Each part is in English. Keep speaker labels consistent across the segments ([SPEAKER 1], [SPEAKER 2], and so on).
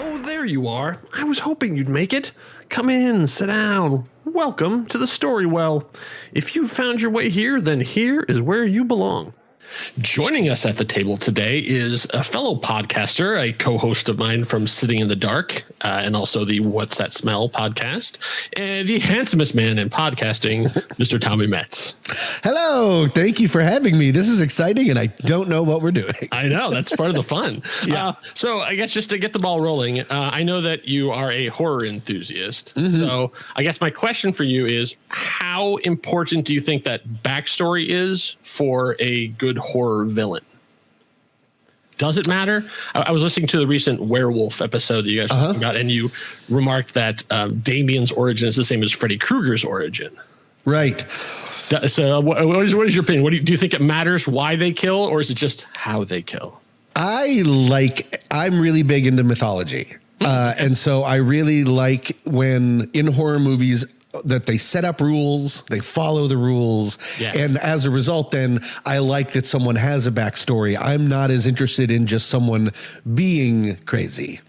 [SPEAKER 1] Oh, there you are. I was hoping you'd make it. Come in, sit down. Welcome to the Story Well. If you've found your way here, then here is where you belong. Joining us at the table today is a fellow podcaster, a co-host of mine from Sitting in the Dark, and also the What's That Smell podcast, and the handsomest man in podcasting, Mr. Tommy Metz.
[SPEAKER 2] Hello. Thank you for having me. This is exciting, and I don't know what we're doing.
[SPEAKER 1] I know. That's part of the fun. Yeah. So I guess just to get the ball rolling, I know that you are a horror enthusiast. Mm-hmm. So I guess my question for you is, how important do you think that backstory is for a good horror villain? Does it matter? I was listening to the recent werewolf episode that you guys talked about, and you remarked that Damien's origin is the same as Freddy Krueger's origin.
[SPEAKER 2] Right.
[SPEAKER 1] So what is your opinion? Do you think it matters why they kill, or is it just how they kill?
[SPEAKER 2] I'm really big into mythology. And so I really like when in horror movies that they set up rules, they follow the rules. Yeah. And as a result, then I like that someone has a backstory. I'm not as interested in just someone being crazy.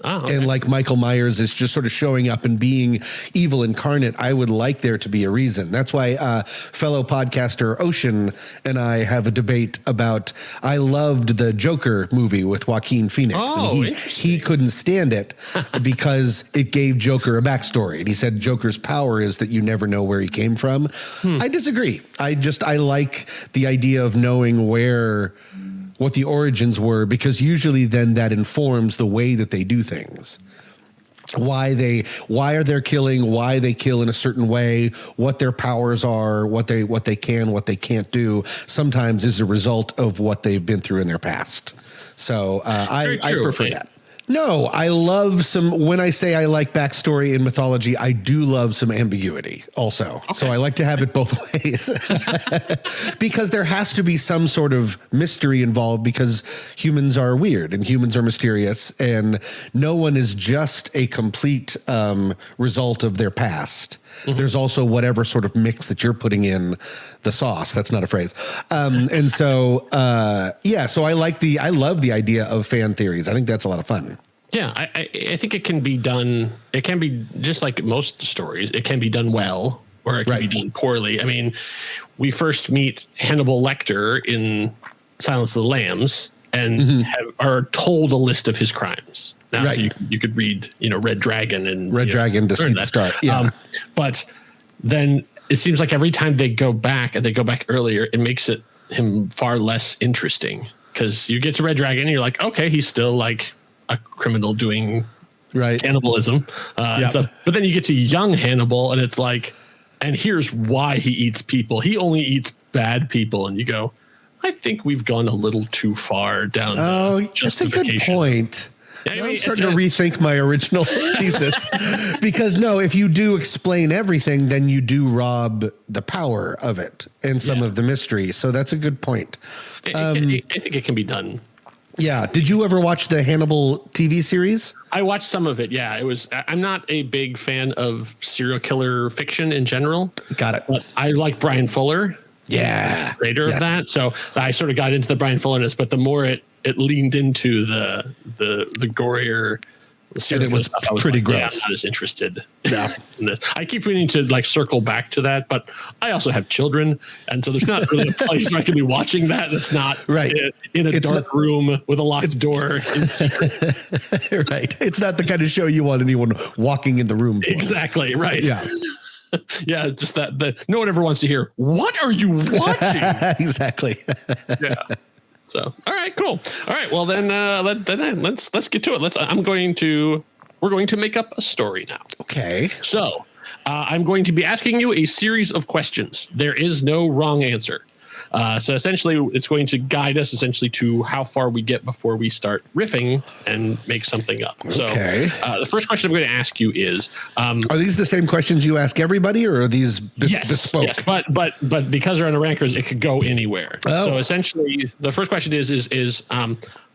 [SPEAKER 2] Oh, okay. And like Michael Myers is just sort of showing up and being evil incarnate. I would like there to be a reason. That's why fellow podcaster Ocean and I have a debate about, I loved the Joker movie with Joaquin Phoenix.
[SPEAKER 1] Oh,
[SPEAKER 2] and he couldn't stand it because it gave Joker a backstory. And he said Joker's power is that you never know where he came from. I disagree. I like the idea of knowing what the origins were, because usually then that informs the way that they do things. Why are they killing, why they kill in a certain way, what their powers are, what they can, what they can't do, sometimes is a result of what they've been through in their past. So I prefer that. No, I love when I say I like backstory in mythology, I do love some ambiguity also. Okay. So I like to have it both ways because there has to be some sort of mystery involved, because humans are weird and humans are mysterious, and no one is just a complete result of their past. Mm-hmm. There's also whatever sort of mix that you're putting in the sauce. That's not a phrase. And so, so I love the idea of fan theories. I think that's a lot of fun.
[SPEAKER 1] Yeah, I think it can be done. It can be just like most stories. It can be done well, or it can be done poorly. I mean, we first meet Hannibal Lecter in Silence of the Lambs and are told a list of his crimes. Now, so you could read, Red Dragon and
[SPEAKER 2] Dragon to see the start. Yeah.
[SPEAKER 1] But then it seems like every time they go back earlier, it makes him far less interesting, because you get to Red Dragon and you're like, okay, he's still like a criminal doing cannibalism. But then you get to young Hannibal and it's like, and here's why he eats people. He only eats bad people. And you go, I think we've gone a little too far down.
[SPEAKER 2] That's a good point. I'm starting to rethink my original thesis, because if you do explain everything, then you do rob the power of it and some of the mystery. So that's a good point.
[SPEAKER 1] I think it can be done.
[SPEAKER 2] Yeah. Did you ever watch the Hannibal TV series?
[SPEAKER 1] I watched some of it. Yeah, I'm not a big fan of serial killer fiction in general. Got it. But I like Brian Fuller.
[SPEAKER 2] Yeah.
[SPEAKER 1] Creator of that. So I sort of got into the Brian Fullerness, but the more it leaned into the gorier,
[SPEAKER 2] and it was pretty gross.
[SPEAKER 1] Yeah, I'm not as interested in this. I keep meaning to circle back to that, but I also have children, and so there's not really a place where I can be watching that. That's not in a dark room with a locked door. In secret.
[SPEAKER 2] Right. It's not the kind of show you want anyone walking in the room for.
[SPEAKER 1] Exactly. Right.
[SPEAKER 2] Yeah.
[SPEAKER 1] Yeah, just that no one ever wants to hear, what are you watching?
[SPEAKER 2] Exactly.
[SPEAKER 1] Yeah. So, all right, cool. All right, well then, let's get to it. We're going to make up a story now.
[SPEAKER 2] Okay.
[SPEAKER 1] So, I'm going to be asking you a series of questions. There is no wrong answer. So essentially, it's going to guide us to how far we get before we start riffing and make something up.
[SPEAKER 2] Okay.
[SPEAKER 1] So the first question I'm going to ask you is:
[SPEAKER 2] are these the same questions you ask everybody, or are these bespoke?
[SPEAKER 1] Yes, but because they're under rankers, it could go anywhere. Oh. So essentially, the first question is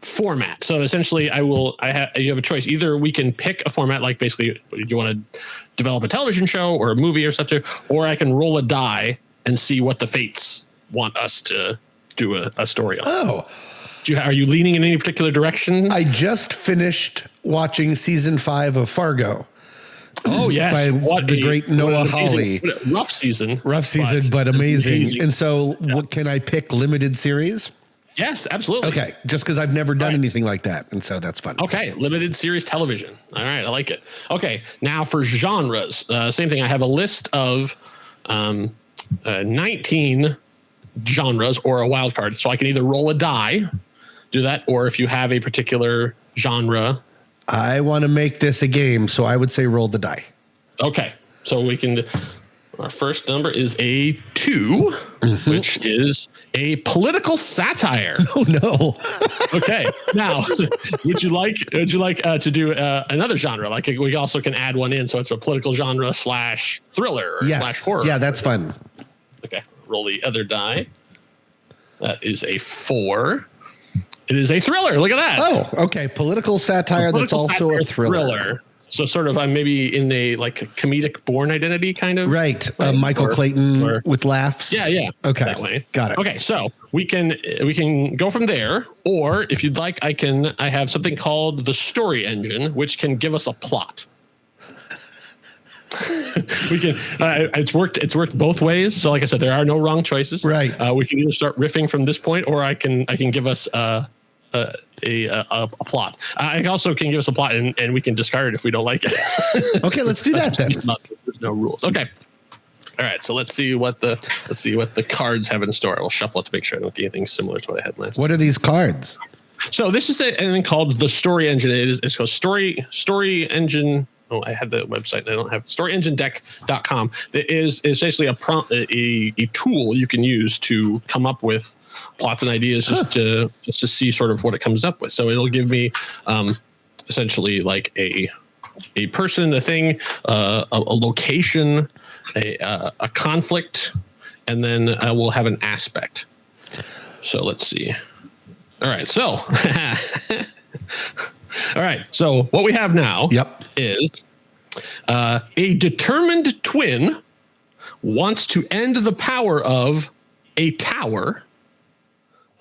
[SPEAKER 1] format. So essentially, you have a choice. Either we can pick a format, like basically, do you want to develop a television show or a movie or something, or I can roll a die and see what the fates want us to do a story on.
[SPEAKER 2] Oh,
[SPEAKER 1] Are you leaning in any particular direction?
[SPEAKER 2] I just finished watching season 5 of Fargo.
[SPEAKER 1] Oh, yes.
[SPEAKER 2] By the great Noah Hawley.
[SPEAKER 1] Rough season,
[SPEAKER 2] but amazing. And so what can I pick limited series?
[SPEAKER 1] Yes, absolutely.
[SPEAKER 2] Okay. Just because I've never done anything like that. And so that's fun.
[SPEAKER 1] Okay. Limited series television. All right. I like it. Okay. Now for genres, same thing. I have a list of 19 genres or a wild card. So I can either roll a die, do that, or if you have a particular genre.
[SPEAKER 2] I want to make this a game, so I would say roll the die.
[SPEAKER 1] Okay. So we can, our first number is a 2, which is a political satire.
[SPEAKER 2] Oh no.
[SPEAKER 1] Okay. Now, would you like to do another genre? Like we also can add one in. So it's a political genre / thriller or / horror.
[SPEAKER 2] Yeah, that's fun.
[SPEAKER 1] Okay. Roll the other die. That is a 4. It is a thriller. Look at that.
[SPEAKER 2] Oh, okay. Political satire that's also a thriller.
[SPEAKER 1] So sort of maybe in a like a comedic Bourne Identity kind of.
[SPEAKER 2] Right. Michael Clayton with laughs.
[SPEAKER 1] Yeah.
[SPEAKER 2] Okay.
[SPEAKER 1] That way.
[SPEAKER 2] Got it.
[SPEAKER 1] Okay. So we can go from there, or if you'd like, I have something called the story engine, which can give us a plot. We can. It's worked both ways. So, like I said, there are no wrong choices.
[SPEAKER 2] Right.
[SPEAKER 1] We can either start riffing from this point, or I can give us a plot. I also can give us a plot, and we can discard it if we don't like it.
[SPEAKER 2] Okay, let's do that then.
[SPEAKER 1] There's no rules. Okay. All right. So let's see what the cards have in store. I will shuffle it to make sure I don't get anything similar to what I had last.
[SPEAKER 2] What are these cards?
[SPEAKER 1] So this is anything called the story engine. It's called story engine. Oh, I had the website and I don't have storyenginedeck.com. It is basically a tool you can use to come up with plots and ideas just to see sort of what it comes up with. So it'll give me essentially like a person, a thing, a location, a conflict, and then we'll have an aspect. So let's see. All right. So all right. So what we have now is a determined twin wants to end the power of a tower,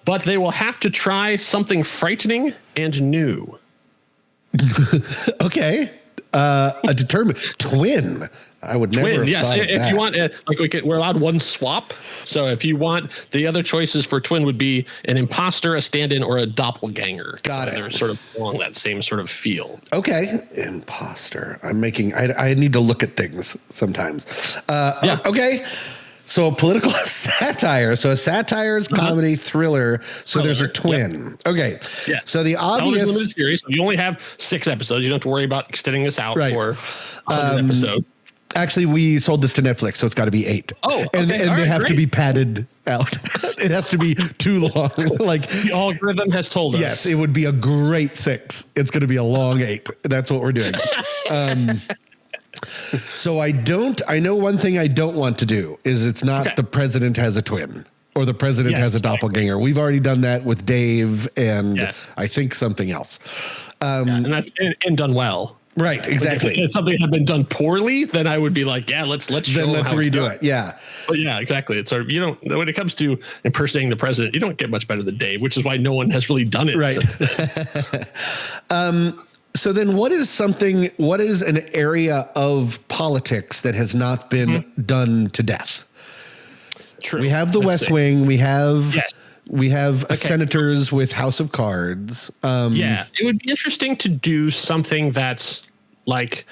[SPEAKER 1] but they will have to try something frightening and new.
[SPEAKER 2] Okay. A determined twin. I would never.
[SPEAKER 1] Yes,
[SPEAKER 2] have
[SPEAKER 1] if you want, we're allowed one swap. So if you want, the other choices for twin would be an imposter, a stand-in, or a doppelganger.
[SPEAKER 2] Got it.
[SPEAKER 1] They're sort of along that same sort of feel.
[SPEAKER 2] Okay, imposter. I need to look at things sometimes. Okay. So a political satire. So a satire is comedy thriller. So there's a twin. Yep. Okay. Yeah. So the obvious
[SPEAKER 1] limited series. You only have 6 episodes. You don't have to worry about extending this out for 100 episodes.
[SPEAKER 2] Actually, we sold this to Netflix, so it's got to be 8.
[SPEAKER 1] Oh, okay.
[SPEAKER 2] And they have to be padded out. It has to be too long. Like
[SPEAKER 1] the algorithm has told us.
[SPEAKER 2] Yes, it would be a great 6. It's going to be a long 8. That's what we're doing. So I know one thing I don't want to do is it's not the president has a twin or the president has a doppelganger. We've already done that with Dave and I think something else.
[SPEAKER 1] And that's and done well.
[SPEAKER 2] Right, exactly.
[SPEAKER 1] Like if something had been done poorly, then I would be like, let's
[SPEAKER 2] redo it. Yeah.
[SPEAKER 1] But yeah, exactly. It's sort of, when it comes to impersonating the president, you don't get much better than Dave, which is why no one has really done it.
[SPEAKER 2] Right. So then what is an area of politics that has not been done to death?
[SPEAKER 1] True.
[SPEAKER 2] We have the West Wing. We have senators with House of Cards.
[SPEAKER 1] It would be interesting to do something that's like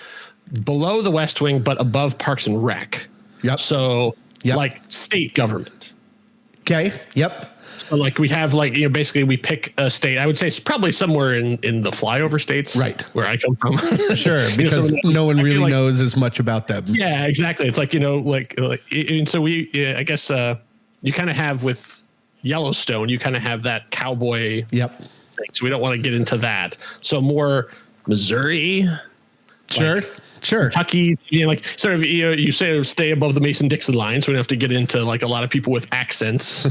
[SPEAKER 1] below the West Wing, but above Parks and Rec.
[SPEAKER 2] Yep.
[SPEAKER 1] So like state government.
[SPEAKER 2] Okay. Yep.
[SPEAKER 1] So like we have basically we pick a state. I would say it's probably somewhere in the flyover states,
[SPEAKER 2] right,
[SPEAKER 1] where I come from.
[SPEAKER 2] Sure, because no one really knows as much about them.
[SPEAKER 1] Yeah, exactly. It's like and so I guess you kind of have with Yellowstone, you kind of have that cowboy.
[SPEAKER 2] Yep.
[SPEAKER 1] Thing, so we don't want to get into that. So more Missouri.
[SPEAKER 2] Sure.
[SPEAKER 1] Kentucky, sort of, you say stay above the Mason-Dixon line, so we don't have to get into like a lot of people with accents,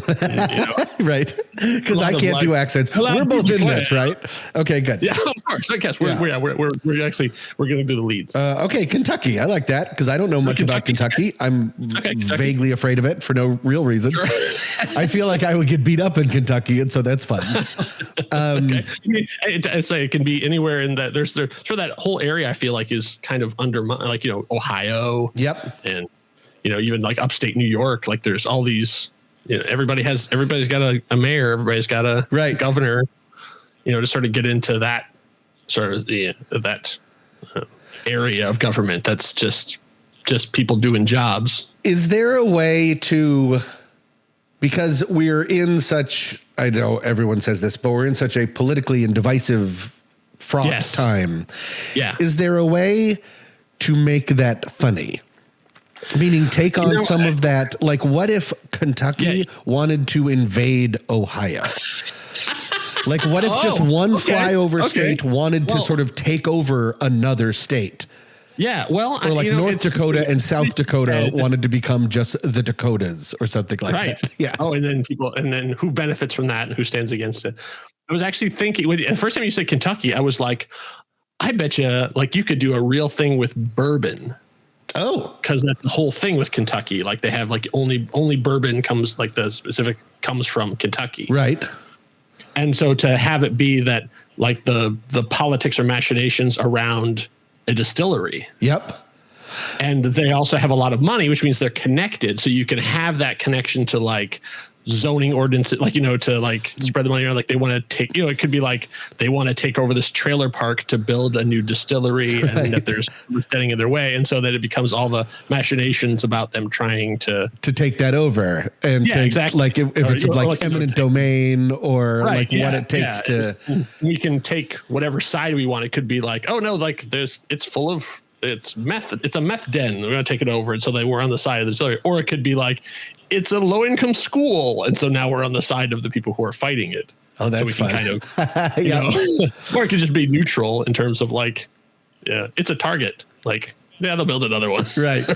[SPEAKER 2] right? Because I can't do accents. We're both in this, right? Okay, good.
[SPEAKER 1] Yeah, of course. I guess we're going to do the leads.
[SPEAKER 2] Okay, Kentucky. I like that because I don't know much about Kentucky. I'm vaguely afraid of it for no real reason.
[SPEAKER 1] Sure.
[SPEAKER 2] I feel like I would get beat up in Kentucky, and so that's fun.
[SPEAKER 1] Okay. I mean, I'd say it can be anywhere in that. There's sort of that whole area I feel like is kind of undermined, like, Ohio.
[SPEAKER 2] Yep.
[SPEAKER 1] And, even like upstate New York, like there's all these, everybody's got a mayor, everybody's got a governor, to sort of get into that sort of that area of government. That's just people doing jobs.
[SPEAKER 2] Is there a way to, because we're in such, I know everyone says this, but we're in such a politically and divisive fraught time.
[SPEAKER 1] Yeah.
[SPEAKER 2] Is there a way to make that funny? Meaning take on some of that. Like, what if Kentucky wanted to invade Ohio? Like, what if just one flyover state wanted to sort of take over another state?
[SPEAKER 1] Yeah, well,
[SPEAKER 2] or like North Dakota and South Dakota wanted to become just the Dakotas or something like that. Yeah.
[SPEAKER 1] Oh, and then who benefits from that and who stands against it? I was actually thinking, the first time you said Kentucky, I was like, I bet you, like, you could do a real thing with bourbon.
[SPEAKER 2] Oh,
[SPEAKER 1] because that's the whole thing with Kentucky. Like, they have like only bourbon comes, like the specific comes from Kentucky.
[SPEAKER 2] Right.
[SPEAKER 1] And so to have it be that like the politics or machinations around a distillery.
[SPEAKER 2] Yep.
[SPEAKER 1] And they also have a lot of money, which means they're connected. So you can have that connection to like zoning ordinance, like, to like spread the money around. Like they want to take, it could be like they want to take over this trailer park to build a new distillery and that there's standing in their way. And so that it becomes all the machinations about them trying to
[SPEAKER 2] take that over. And
[SPEAKER 1] exactly.
[SPEAKER 2] Like if it's like eminent domain or what it takes to.
[SPEAKER 1] We can take whatever side we want. It could be like, oh no, like it's full of, it's meth. It's a meth den. We're going to take it over. And so they were on the side of the distillery. Or it could be like, it's a low income school. And so now we're on the side of the people who are fighting it.
[SPEAKER 2] Oh, that's
[SPEAKER 1] so we can kind of, or it could just be neutral in terms of like, it's a target. Like, they'll build another one.
[SPEAKER 2] Right.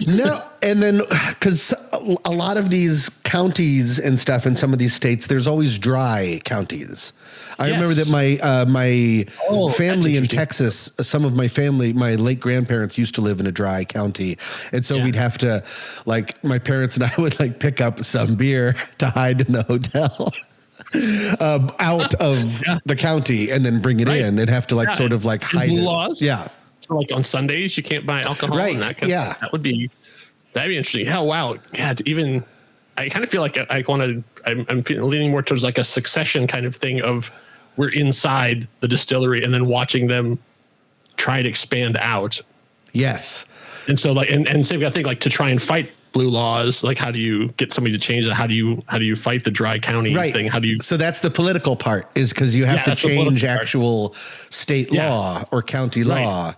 [SPEAKER 2] No. And then, because a lot of these counties and stuff in some of these states, there's always dry counties. I remember that my family in Texas, some of my family, my late grandparents used to live in a dry county. And so we'd have to, like, my parents and I would like pick up some beer to hide in the hotel. Out of the county and then bring it in and have to like sort of like hide it.
[SPEAKER 1] Laws.
[SPEAKER 2] Yeah.
[SPEAKER 1] So like on Sundays you can't buy alcohol.
[SPEAKER 2] Right.
[SPEAKER 1] And that'd be interesting. Oh wow. God, even I kind of feel like I'm leaning more towards like a Succession kind of thing of we're inside the distillery and then watching them try to expand out.
[SPEAKER 2] Yes.
[SPEAKER 1] And so like and same I think like to try and fight blue laws, like how do you get somebody to change that? How do you fight the dry county thing? How do you?
[SPEAKER 2] So that's the political part, is because you have to change actual state law or county law,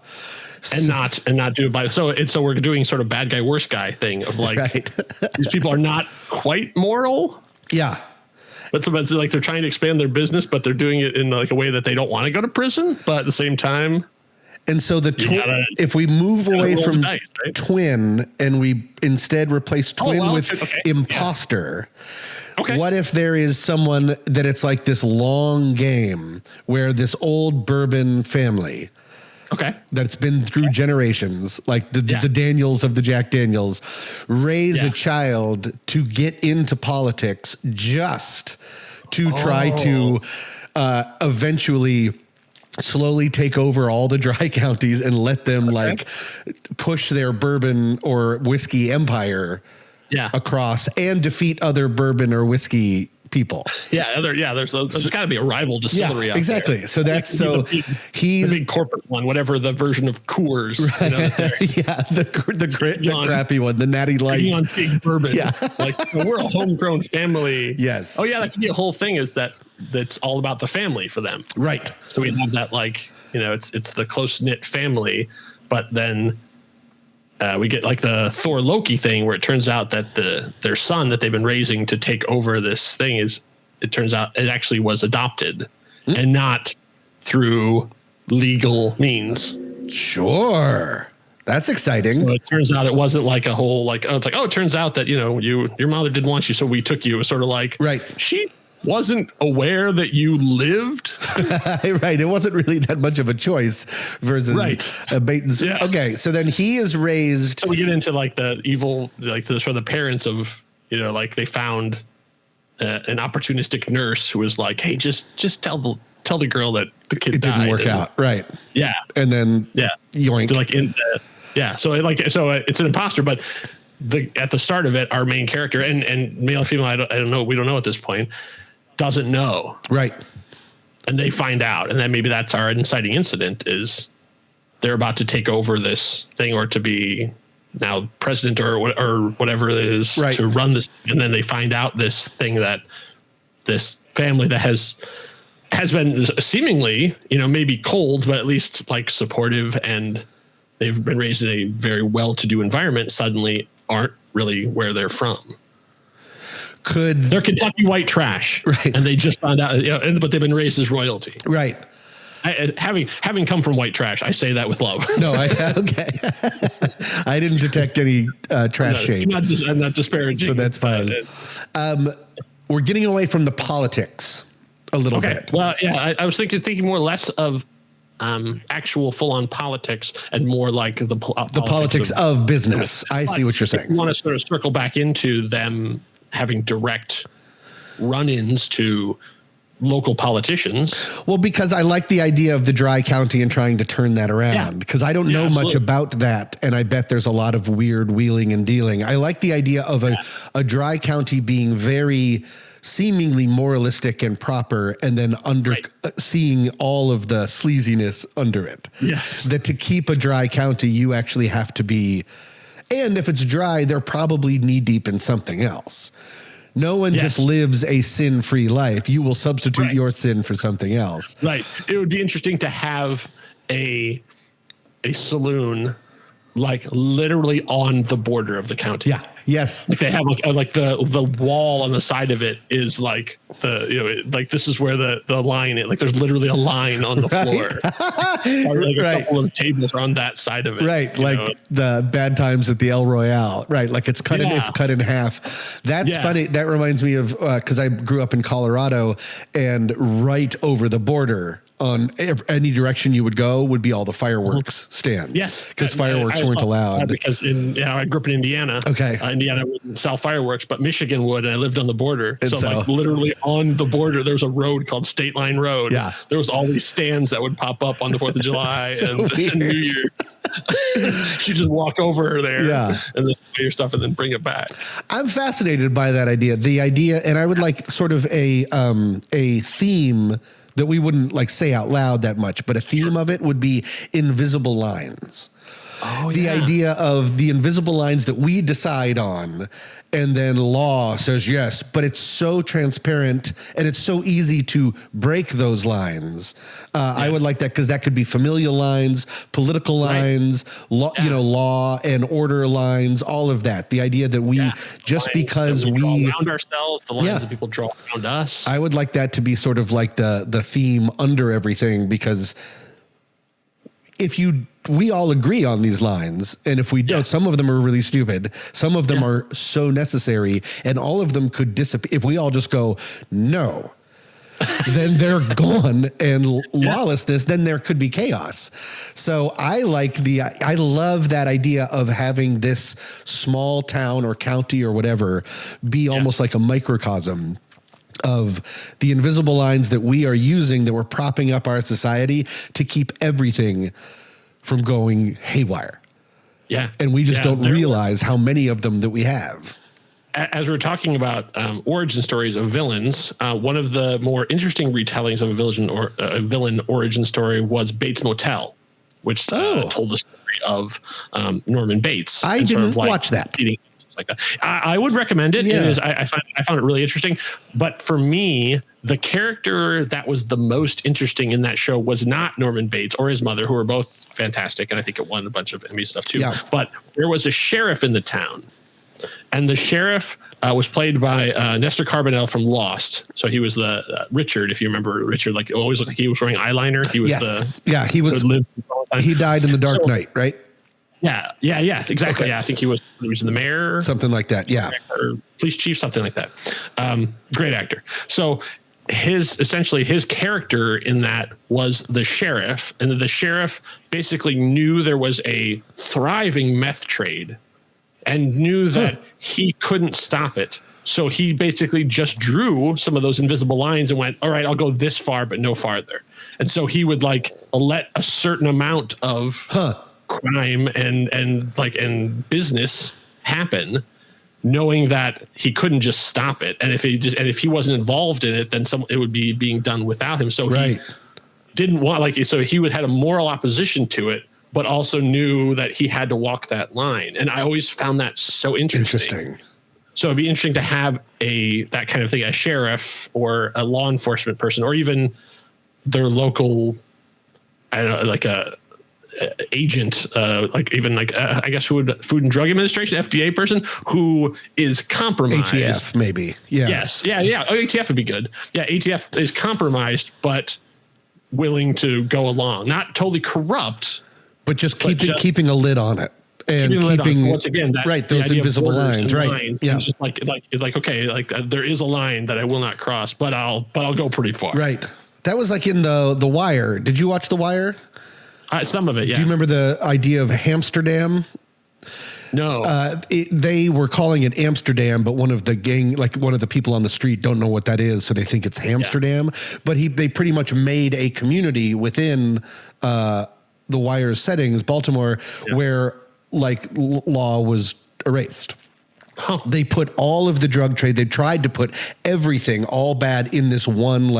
[SPEAKER 1] and not do it by. So we're doing sort of bad guy, worse guy thing of like these people are not quite moral.
[SPEAKER 2] Yeah.
[SPEAKER 1] But it's like they're trying to expand their business, but they're doing it in like a way that they don't want to go to prison, but at the same time.
[SPEAKER 2] And so if we move away from twin and we instead replace twin with imposter, what if there is someone that it's like this long game where this old bourbon family that's been through generations, like the Daniels of the Jack Daniels, raise a child to get into politics just to try to eventually slowly take over all the dry counties and let them like push their bourbon or whiskey empire across and defeat other bourbon or whiskey people. There's got to be a rival distillery out exactly there. So that's he's
[SPEAKER 1] the big corporate one, whatever the version of Coors.
[SPEAKER 2] The crappy one, the Natty Light.
[SPEAKER 1] On big bourbon. Like we're a homegrown family.
[SPEAKER 2] Yes.
[SPEAKER 1] Oh yeah, that could be a whole thing. Is that's all about the family for them.
[SPEAKER 2] Right.
[SPEAKER 1] So we have that like it's the close knit family, but then. We get like the Thor Loki thing where it turns out that their son that they've been raising to take over this thing it turns out it actually was adopted and not through legal means.
[SPEAKER 2] Sure. That's exciting.
[SPEAKER 1] So it turns out it wasn't like a whole like, it turns out that, your mother didn't want you, so we took you. It was sort of like, she wasn't aware that you lived.
[SPEAKER 2] Right. It wasn't really that much of a choice versus a bait and switch. Okay. So then he is raised.
[SPEAKER 1] So we get into like the evil, like the sort of the parents of, like they found an opportunistic nurse who was like, "Hey, just tell the girl that the kid
[SPEAKER 2] it didn't
[SPEAKER 1] died."
[SPEAKER 2] work out, right?
[SPEAKER 1] Yeah,
[SPEAKER 2] and then yoink.
[SPEAKER 1] They're like so it's an imposter, but at the start of it, our main character and male or female, I don't know, we don't know at this point, doesn't know,
[SPEAKER 2] right?
[SPEAKER 1] And they find out, and then maybe that's our inciting incident is they're about to take over this thing or to be now president or whatever it is to run this. And then they find out this thing that this family that has been seemingly, maybe cold, but at least like supportive, and they've been raised in a very well-to-do environment, suddenly aren't really where they're from. They're Kentucky white trash,
[SPEAKER 2] right? And
[SPEAKER 1] they just found out, but they've been raised as royalty,
[SPEAKER 2] right?
[SPEAKER 1] Having come from white trash, I say that with love.
[SPEAKER 2] No, okay. I didn't detect any trash shade.
[SPEAKER 1] I'm not disparaging,
[SPEAKER 2] so that's fine. We're getting away from the politics a little bit.
[SPEAKER 1] Well, yeah, I was thinking more or less of actual full-on politics and more like the
[SPEAKER 2] politics of business. I see what you're saying.
[SPEAKER 1] You want to sort of circle back into them having direct run-ins to local politicians.
[SPEAKER 2] Well, because I like the idea of the dry county and trying to turn that around, because I don't know much about that. And I bet there's a lot of weird wheeling and dealing. I like the idea of a dry county being very seemingly moralistic and proper, and then seeing all of the sleaziness under it.
[SPEAKER 1] Yes.
[SPEAKER 2] That to keep a dry county, you actually have to be, and if it's dry, they're probably knee deep in something else. No one just lives a sin-free life. You will substitute your sin for something else.
[SPEAKER 1] Right. It would be interesting to have a saloon like literally on the border of the county.
[SPEAKER 2] Yeah. Yes.
[SPEAKER 1] Like they have like the wall on the side of it is like like this is where the line is. Like there's literally a line on the floor. Or like a couple of tables are on that side of it.
[SPEAKER 2] Right. Like the Bad Times at the El Royale. Right. Like it's cut in half. That's funny. That reminds me of because I grew up in Colorado, and right over the border on any direction you would go would be all the fireworks stands.
[SPEAKER 1] Yes.
[SPEAKER 2] Because fireworks weren't allowed.
[SPEAKER 1] Because I grew up in Indiana.
[SPEAKER 2] Okay.
[SPEAKER 1] Indiana wouldn't sell fireworks, but Michigan would, and I lived on the border. So like literally on the border, there was a road called State Line Road.
[SPEAKER 2] Yeah.
[SPEAKER 1] There was all these stands that would pop up on the 4th of July and New Year. You just walk over there and then buy your stuff and then bring it back. I'm
[SPEAKER 2] fascinated by that idea. The idea, and I would like sort of a theme that we wouldn't like say out loud that much, but a theme of it would be invisible lines.
[SPEAKER 1] Oh,
[SPEAKER 2] the idea of the invisible lines that we decide on, and then law says yes, but it's so transparent and it's so easy to break those lines. I would like that, because that could be familial lines, political lines, law and order lines, all of that. The idea that we just lines because we
[SPEAKER 1] draw around ourselves, the lines that people draw around us.
[SPEAKER 2] I would like that to be sort of like the theme under everything, because we all agree on these lines, and if we don't, some of them are really stupid. Some of them are so necessary, and all of them could disappear. If we all just go, no, then they're gone, and lawlessness, then there could be chaos. So I love that idea of having this small town or county or whatever be almost like a microcosm of the invisible lines that we are using, that we're propping up our society to keep everything from going haywire.
[SPEAKER 1] Yeah.
[SPEAKER 2] And we just don't realize how many of them that we have.
[SPEAKER 1] As we're talking about origin stories of villains, one of the more interesting retellings of a villain origin story was Bates Motel, which told the story of Norman Bates.
[SPEAKER 2] I didn't watch that.
[SPEAKER 1] Like that. I would recommend it.
[SPEAKER 2] Yeah.
[SPEAKER 1] I found it really interesting. But for me, the character that was the most interesting in that show was not Norman Bates or his mother, who were both fantastic, and I think it won a bunch of Emmy stuff too. Yeah. But there was a sheriff in the town, and the sheriff was played by Nestor Carbonell from Lost. So he was the Richard, if you remember Richard, like always looked like he was wearing eyeliner. He was
[SPEAKER 2] he died in The Dark Knight, right?
[SPEAKER 1] Yeah, exactly. Okay. Yeah, I think he was in the mayor,
[SPEAKER 2] something like that. Yeah,
[SPEAKER 1] or police chief, something like that. Great actor. So his character in that was the sheriff, and the sheriff basically knew there was a thriving meth trade, and knew that he couldn't stop it. So he basically just drew some of those invisible lines and went, all right, I'll go this far, but no farther. And so he would like let a certain amount of crime and business happen, knowing that he couldn't just stop it. And if he wasn't involved in it, then it would be being done without him. So he didn't want so he had a moral opposition to it, but also knew that he had to walk that line. And I always found that so interesting. So it'd be interesting to have that kind of thing, a sheriff or a law enforcement person, or even their local, I don't know, like a agent, I guess Food and Drug Administration, FDA person who is compromised.
[SPEAKER 2] ATF maybe. Yeah.
[SPEAKER 1] Yes. Yeah. Oh, ATF would be good. Yeah. ATF is compromised, but willing to go along, not totally corrupt,
[SPEAKER 2] but just keeping a lid on it. And
[SPEAKER 1] keeping once again
[SPEAKER 2] those invisible lines, right?
[SPEAKER 1] Yeah, just like okay, there is a line that I will not cross, but I'll go pretty far.
[SPEAKER 2] Right. That was like in the Wire. Did you watch The Wire?
[SPEAKER 1] Some of it. Yeah.
[SPEAKER 2] Do you remember the idea of Hamsterdam?
[SPEAKER 1] No.
[SPEAKER 2] They were calling it Amsterdam, but one of the people on the street don't know what that is, so they think it's Hamsterdam. Yeah. But they pretty much made a community within the Wire's settings, Baltimore, where law was erased. Huh. They put all of the drug trade. They tried to put everything, all bad, in this one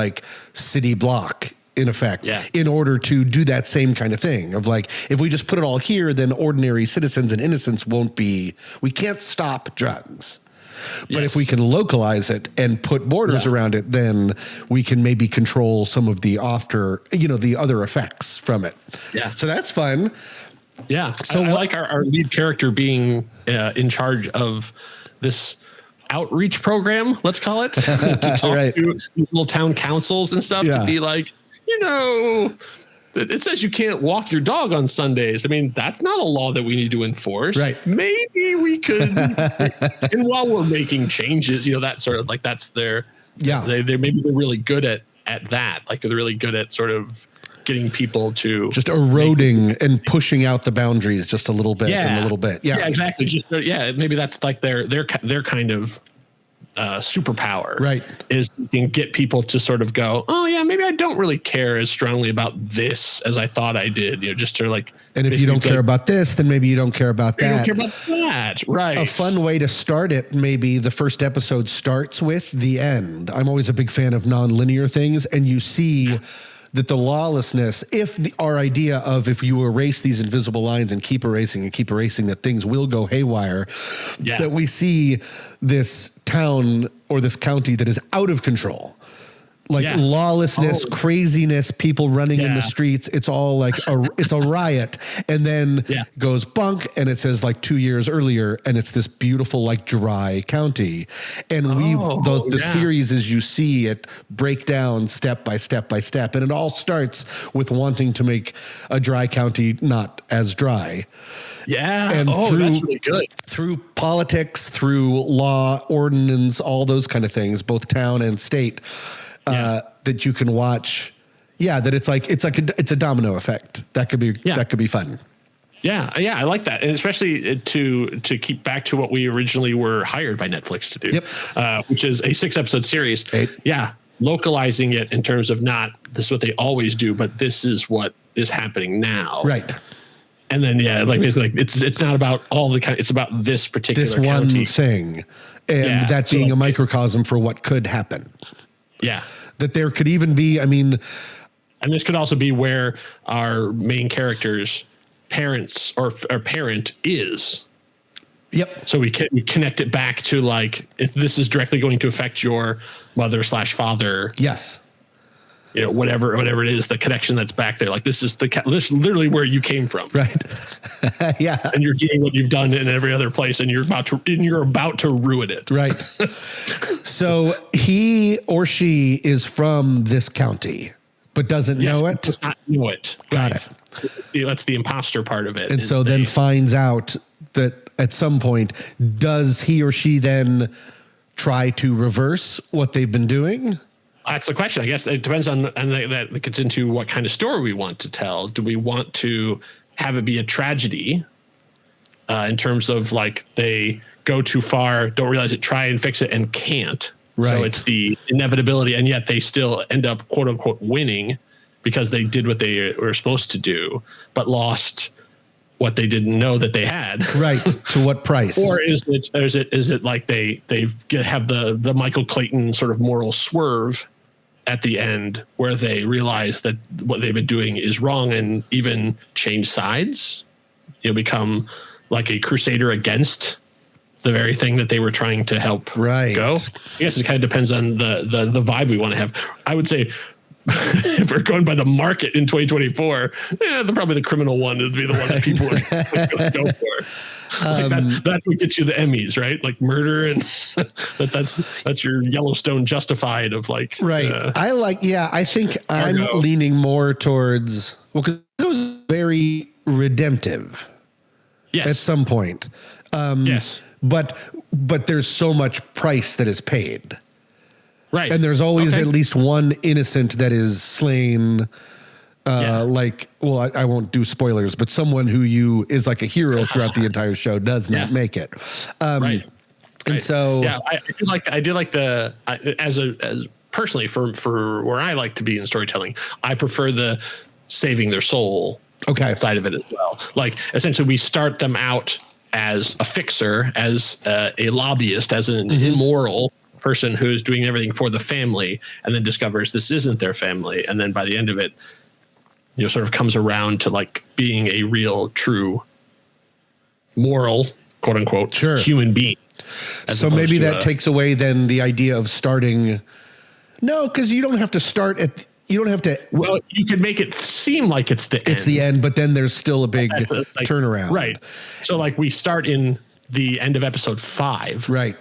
[SPEAKER 2] city block, in effect, in order to do that same kind of thing of if we just put it all here, then ordinary citizens and innocents we can't stop drugs. But if we can localize it and put borders around it, then we can maybe control some of the the other effects from it. Yeah. So that's fun.
[SPEAKER 1] Yeah. So I like our lead character being in charge of this outreach program, let's call it, to talk to these little town councils and stuff to be like, it says you can't walk your dog on Sundays. I mean, that's not a law that we need to enforce. Right. Maybe we could. And while we're making changes, that sort of that's their, they're really good at that. They're really good at sort of getting people to
[SPEAKER 2] just eroding and pushing out the boundaries just a little bit and a little bit. Yeah,
[SPEAKER 1] exactly. Just maybe that's their kind of superpower, right? Is you can get people to sort of go, oh yeah, maybe I don't really care as strongly about this as I thought I did. Just to
[SPEAKER 2] and if you don't care about this, then maybe you don't care about that.
[SPEAKER 1] You don't care about that, right?
[SPEAKER 2] A fun way to start it, maybe the first episode starts with the end. I'm always a big fan of non-linear things, and you see that the lawlessness, our idea of if you erase these invisible lines and keep erasing, that things will go haywire, that we see this town or this county that is out of control. Lawlessness, craziness, people running in the streets. It's all it's a riot. And then goes bunk, and it says 2 years earlier, and it's this beautiful dry county. And the series as you see it break down step by step by step. And it all starts with wanting to make a dry county not as dry.
[SPEAKER 1] Yeah. And that's really good.
[SPEAKER 2] Through politics, through law, ordinance, all those kind of things, both town and state. That you can watch, that it's a domino effect. That could be fun.
[SPEAKER 1] Yeah, I like that, and especially to keep back to what we originally were hired by Netflix to do, which is a 6-episode series.
[SPEAKER 2] 8.
[SPEAKER 1] Yeah, localizing it in terms of not this is what they always do, but this is what is happening now.
[SPEAKER 2] Right.
[SPEAKER 1] And then it's not about all the it's about this particular county.
[SPEAKER 2] One thing, and that being a microcosm for what could happen.
[SPEAKER 1] Yeah.
[SPEAKER 2] That there could even be, and
[SPEAKER 1] this could also be where our main character's parents or parent is.
[SPEAKER 2] Yep.
[SPEAKER 1] So we connect it back to if this is directly going to affect your mother/father.
[SPEAKER 2] Yes.
[SPEAKER 1] Whatever it is, the connection that's back there. This is this is literally where you came from.
[SPEAKER 2] Right. Yeah.
[SPEAKER 1] And you're doing what you've done in every other place, and you're about to ruin it.
[SPEAKER 2] Right. So he or she is from this county, but doesn't know it.
[SPEAKER 1] Does not know it.
[SPEAKER 2] Got it.
[SPEAKER 1] That's the imposter part of it.
[SPEAKER 2] And so then finds out that at some point, does he or she then try to reverse what they've been doing?
[SPEAKER 1] That's the question. I guess it depends on that gets into what kind of story we want to tell. Do we want to have it be a tragedy in terms of they go too far, don't realize it, try and fix it, and can't.
[SPEAKER 2] Right.
[SPEAKER 1] So it's the inevitability, and yet they still end up, quote unquote, winning because they did what they were supposed to do, but lost what they didn't know that they had.
[SPEAKER 2] Right. To what price?
[SPEAKER 1] Or is it like they have the Michael Clayton sort of moral swerve at the end where they realize that what they've been doing is wrong and even change sides, become like a crusader against the very thing that they were trying to help go. I guess it kind of depends on the vibe we want to have. I would say if we're going by the market in 2024, probably the criminal one would be the one that people would go for. That's what gets you the Emmys, right? Like murder, and that's your Yellowstone Justified of like.
[SPEAKER 2] Right. I think I'm leaning more towards, because it was very redemptive.
[SPEAKER 1] Yes.
[SPEAKER 2] At some point.
[SPEAKER 1] Yes.
[SPEAKER 2] But there's so much price that is paid.
[SPEAKER 1] Right.
[SPEAKER 2] And there's always at least one innocent that is slain. I won't do spoilers, but someone who is like a hero throughout the entire show does not make it.
[SPEAKER 1] Right.
[SPEAKER 2] And so,
[SPEAKER 1] I do like as personally for where I like to be in storytelling, I prefer the saving their soul side of it as well. Like essentially we start them out as a fixer, as a lobbyist, as an immoral person who's doing everything for the family, and then discovers this isn't their family, and then by the end of it, sort of comes around to like being a real, true, moral, quote unquote, human being.
[SPEAKER 2] So maybe that takes away then the idea of starting. No, because you don't have to start at. You don't have to.
[SPEAKER 1] Well, you could make it seem like it's the end.
[SPEAKER 2] It's the end, but then there's still a big turnaround.
[SPEAKER 1] Right. So like we start in the end of episode 5.
[SPEAKER 2] Right.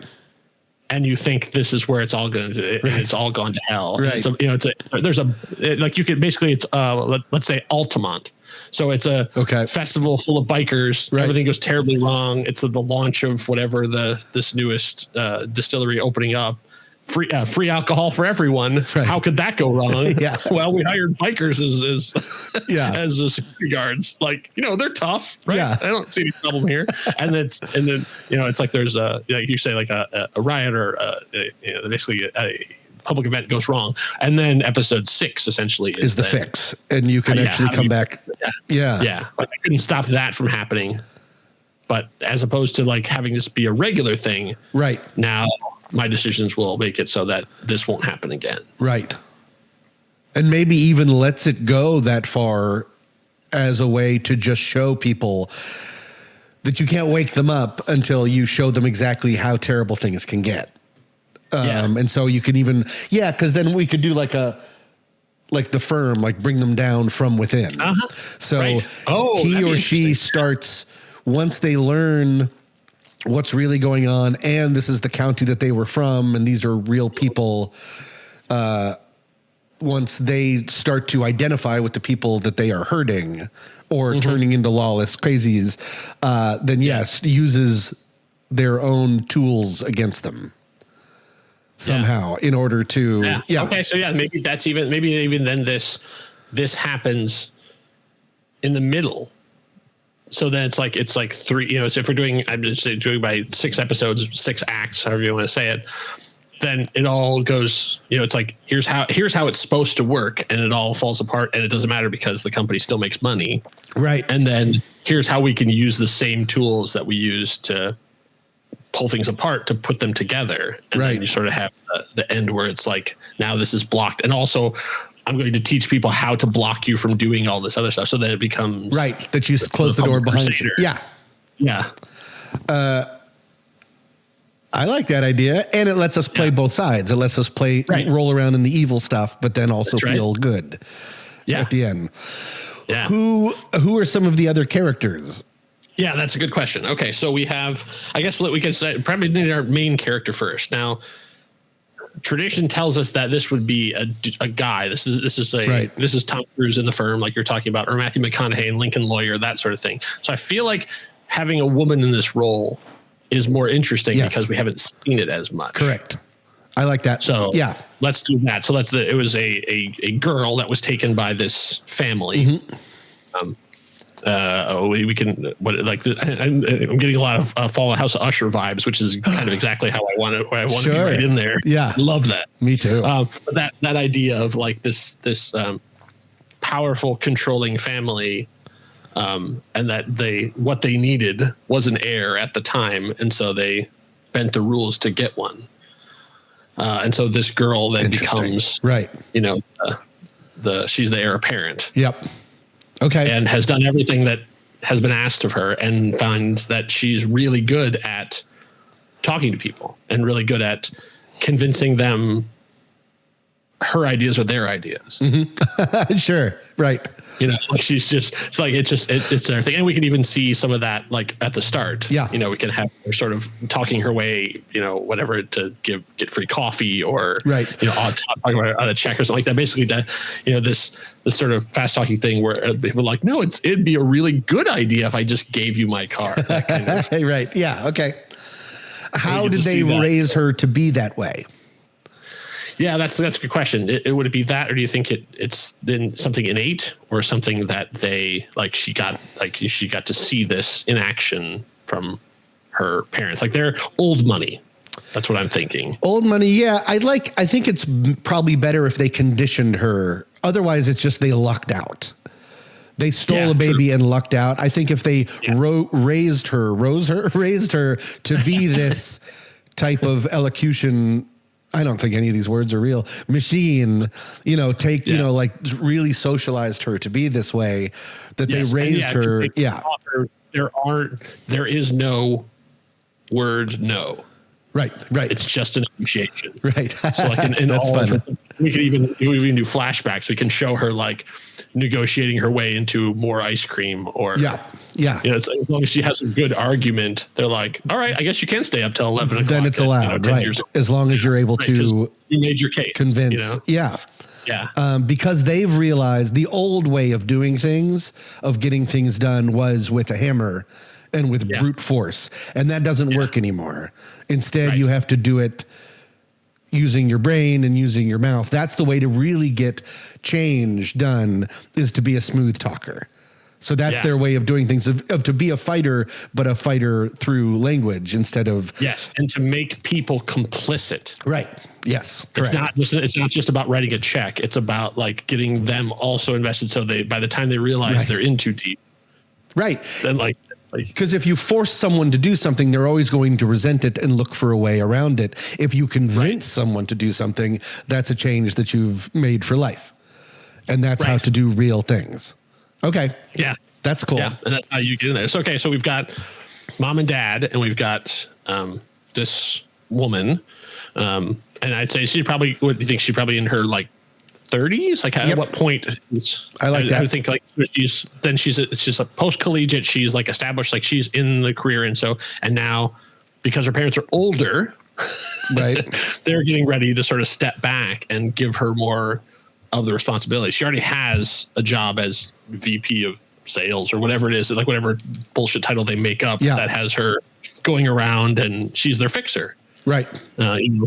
[SPEAKER 1] And you think this is where it's all going to, it's all gone to hell.
[SPEAKER 2] Right.
[SPEAKER 1] So, you could basically, it's let's say Altamont. So it's a festival full of bikers. Right. Everything goes terribly wrong. It's the launch of whatever this newest distillery opening up. Free alcohol for everyone. Right. How could that go wrong? Well, we hired bikers as security guards. Like, they're tough, right? Yeah. I don't see any problem here. And then it's like there's like you say, like a riot or basically a public event goes wrong. And then episode 6 essentially is the
[SPEAKER 2] fix. And you can actually come back.
[SPEAKER 1] Yeah. Like, I couldn't stop that from happening. But as opposed to like having this be a regular thing.
[SPEAKER 2] Right.
[SPEAKER 1] Now, my decisions will make it so that this won't happen again.
[SPEAKER 2] Right. And maybe even lets it go that far as a way to just show people that you can't wake them up until you show them exactly how terrible things can get. And so you can even, because then we could do like the Firm, like bring them down from within. So he or she starts, once they learn what's really going on, and this is the county that they were from, and these are real people. Once they start to identify with the people that they are hurting or turning into lawless crazies, then uses their own tools against them somehow in order to.
[SPEAKER 1] Okay, so maybe that's even then this happens in the middle. So then it's like 3, so if we're doing, I'm just saying, doing by 6 episodes, 6 acts, however you want to say it, then it all goes, it's like, here's how it's supposed to work. And it all falls apart, and it doesn't matter because the company still makes money.
[SPEAKER 2] Right.
[SPEAKER 1] And then here's how we can use the same tools that we use to pull things apart to put them together. And then you sort of have the end where it's like, now this is blocked. And also, I'm going to teach people how to block you from doing all this other stuff, so that it becomes
[SPEAKER 2] that you close the door behind you. Yeah. I like that idea, and it lets us play both sides. It lets us roll around in the evil stuff, but then also feel good at the end. Yeah. Who are some of the other characters?
[SPEAKER 1] Yeah, that's a good question. Okay, so we have, I guess what we can say, probably need our main character first. Now, tradition tells us that this would be a guy. This is Tom Cruise in The Firm, like you're talking about, or Matthew McConaughey in Lincoln Lawyer, that sort of thing. So I feel like having a woman in this role is more interesting because we haven't seen it as much.
[SPEAKER 2] Correct. I like that.
[SPEAKER 1] So let's do that. So it was a girl that was taken by this family. we can I'm getting a lot of Fall House of Usher vibes, which is kind of exactly how I want to be right in there.
[SPEAKER 2] Yeah,
[SPEAKER 1] love that.
[SPEAKER 2] Me too.
[SPEAKER 1] But that idea of like this powerful controlling family, and that what they needed was an heir at the time, and so they bent the rules to get one. And so this girl then becomes she's the heir apparent.
[SPEAKER 2] Yep. Okay.
[SPEAKER 1] And has done everything that has been asked of her, and finds that she's really good at talking to people and really good at convincing them her ideas are their ideas.
[SPEAKER 2] Mm-hmm. Sure. Right.
[SPEAKER 1] Like she's just, it's everything. And we can even see some of that like at the start. Yeah. We can have her sort of talking her way, whatever, to get free coffee or, talking about a check or something like that. Basically this sort of fast talking thing where people are like, no, it'd be a really good idea if I just gave you my car. That kind of.
[SPEAKER 2] Right. Yeah. Okay. How did they raise her to be that way?
[SPEAKER 1] Yeah, that's a good question. Would it be that, or do you think it's then something innate, or something that she got to see this in action from her parents? Like they're old money. That's what I'm thinking.
[SPEAKER 2] Old money. Yeah. I think it's probably better if they conditioned her. Otherwise it's just, they lucked out. They stole a baby and lucked out. I think if they raised her to be this type of elocution, I don't think any of these words are real, machine, really socialized her to be this way, that they raised her. Yeah.
[SPEAKER 1] There is no word no.
[SPEAKER 2] Right.
[SPEAKER 1] It's just an appreciation.
[SPEAKER 2] Right.
[SPEAKER 1] So like in
[SPEAKER 2] that's
[SPEAKER 1] all
[SPEAKER 2] fun.
[SPEAKER 1] We can even do flashbacks. We can show her like negotiating her way into more ice cream, or as long as she has a good argument, they're like, all right, I guess you can stay up till 11 o'clock.
[SPEAKER 2] Then it's allowed, right? As long as you're able to
[SPEAKER 1] you made your case,
[SPEAKER 2] convince. Yeah. Because they've realized the old way of doing things, of getting things done, was with a hammer and with brute force, and that doesn't work anymore. Instead, you have to do it using your brain and using your mouth. That's the way to really get change done, is to be a smooth talker. So that's their way of doing things, of to be a fighter, but a fighter through language instead of.
[SPEAKER 1] Yes. And to make people complicit.
[SPEAKER 2] Right. Yes. Correct.
[SPEAKER 1] It's not just about writing a check. It's about like getting them also invested. So by the time they realize they're in too deep.
[SPEAKER 2] Right.
[SPEAKER 1] Then
[SPEAKER 2] because if you force someone to do something, they're always going to resent it and look for a way around it. If you convince someone to do something, that's a change that you've made for life. And that's how to do real things. Okay.
[SPEAKER 1] Yeah.
[SPEAKER 2] That's cool.
[SPEAKER 1] Yeah. And that's how you get in there. So, okay. So we've got mom and dad, and we've got this woman. And I'd say what do you think? She's probably in her like 30s. Like at what point?
[SPEAKER 2] I like that.
[SPEAKER 1] I think like she's a post-collegiate. She's like established, like she's in the career. And now because her parents are older,
[SPEAKER 2] right,
[SPEAKER 1] they're getting ready to sort of step back and give her more of the responsibility. She already has a job as VP of sales or whatever it is, like whatever bullshit title they make up that has her going around, and she's their fixer.
[SPEAKER 2] Right.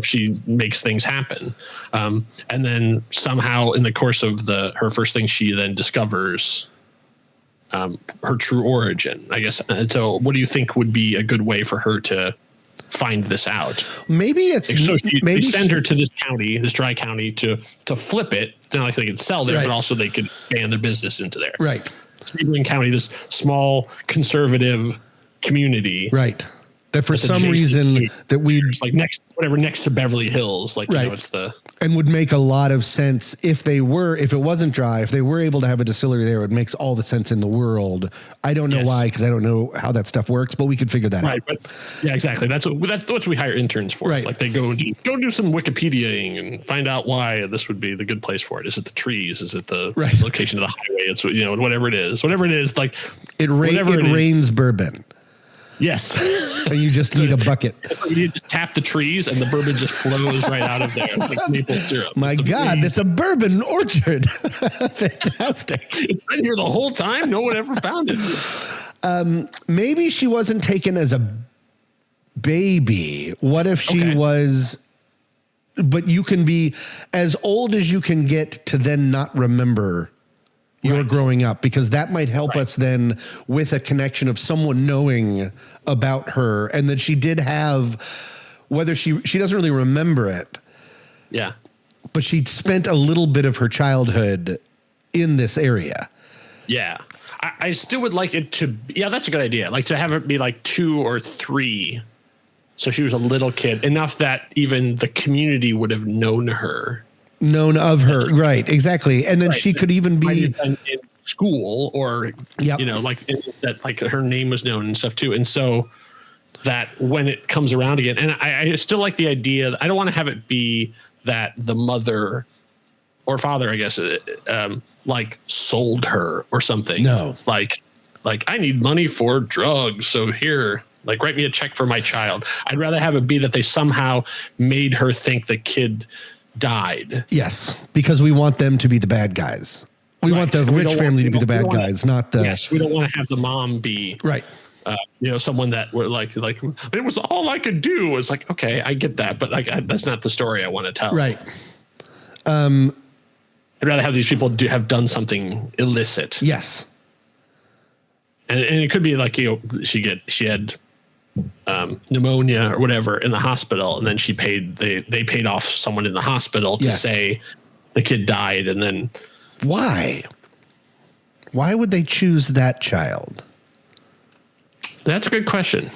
[SPEAKER 1] She makes things happen. And then somehow in the course of her first thing, she then discovers her true origin, I guess. And so what do you think would be a good way for her to find this out?
[SPEAKER 2] Maybe
[SPEAKER 1] they send her to this dry county to flip it. It's not like they could sell there, but also they could expand their business into there.
[SPEAKER 2] Right.
[SPEAKER 1] Sebring County, this small conservative community.
[SPEAKER 2] Right. That for some reason that
[SPEAKER 1] like next to Beverly Hills, it's
[SPEAKER 2] and would make a lot of sense if it wasn't dry, if they were able to have a distillery there, it makes all the sense in the world. I don't know why, because I don't know how that stuff works, but we could figure that out.
[SPEAKER 1] But yeah, exactly. That's what we hire interns for.
[SPEAKER 2] Right.
[SPEAKER 1] Like they go do some Wikipediaing and find out why this would be the good place for it. Is it the trees? Is it the location of the highway? It's whatever it is. Like
[SPEAKER 2] it rains bourbon.
[SPEAKER 1] Yes.
[SPEAKER 2] And you just need a bucket.
[SPEAKER 1] You just tap the trees and the bourbon just flows right out of there. It's like maple syrup.
[SPEAKER 2] My God, it's a bourbon orchard. Fantastic.
[SPEAKER 1] It's been here the whole time. No one ever found it.
[SPEAKER 2] Maybe she wasn't taken as a baby. What if she was, but you can be as old as you can get to then not remember you're growing up, because that might help us then with a connection of someone knowing about her and that she did have, whether she doesn't really remember it.
[SPEAKER 1] Yeah.
[SPEAKER 2] But she'd spent a little bit of her childhood in this area.
[SPEAKER 1] Yeah. I still would like it to, that's a good idea. Like to have it be like 2 or 3. So she was a little kid, enough that even the community would have known of her.
[SPEAKER 2] Right. Exactly. And then she could even be
[SPEAKER 1] in school or, like that, like her name was known and stuff too. And so that when it comes around again, and I still like the idea, I don't want to have it be that the mother or father, I guess, like sold her or something.
[SPEAKER 2] No.
[SPEAKER 1] Like I need money for drugs. So here, like write me a check for my child. I'd rather have it be that they somehow made her think the kid died.
[SPEAKER 2] Yes, because we want them to be the bad guys. We want the rich family to be the bad guys, not the.
[SPEAKER 1] Yes, we don't want to have the mom be
[SPEAKER 2] right.
[SPEAKER 1] Someone that were like it was all I could do. It's like, okay, I get that, but that's not the story I want to tell.
[SPEAKER 2] Right.
[SPEAKER 1] I'd rather have these people have done something illicit.
[SPEAKER 2] Yes.
[SPEAKER 1] And it could be like she had pneumonia or whatever in the hospital, and then they paid off someone in the hospital to say the kid died, and then
[SPEAKER 2] why would they choose that child?
[SPEAKER 1] That's a good question.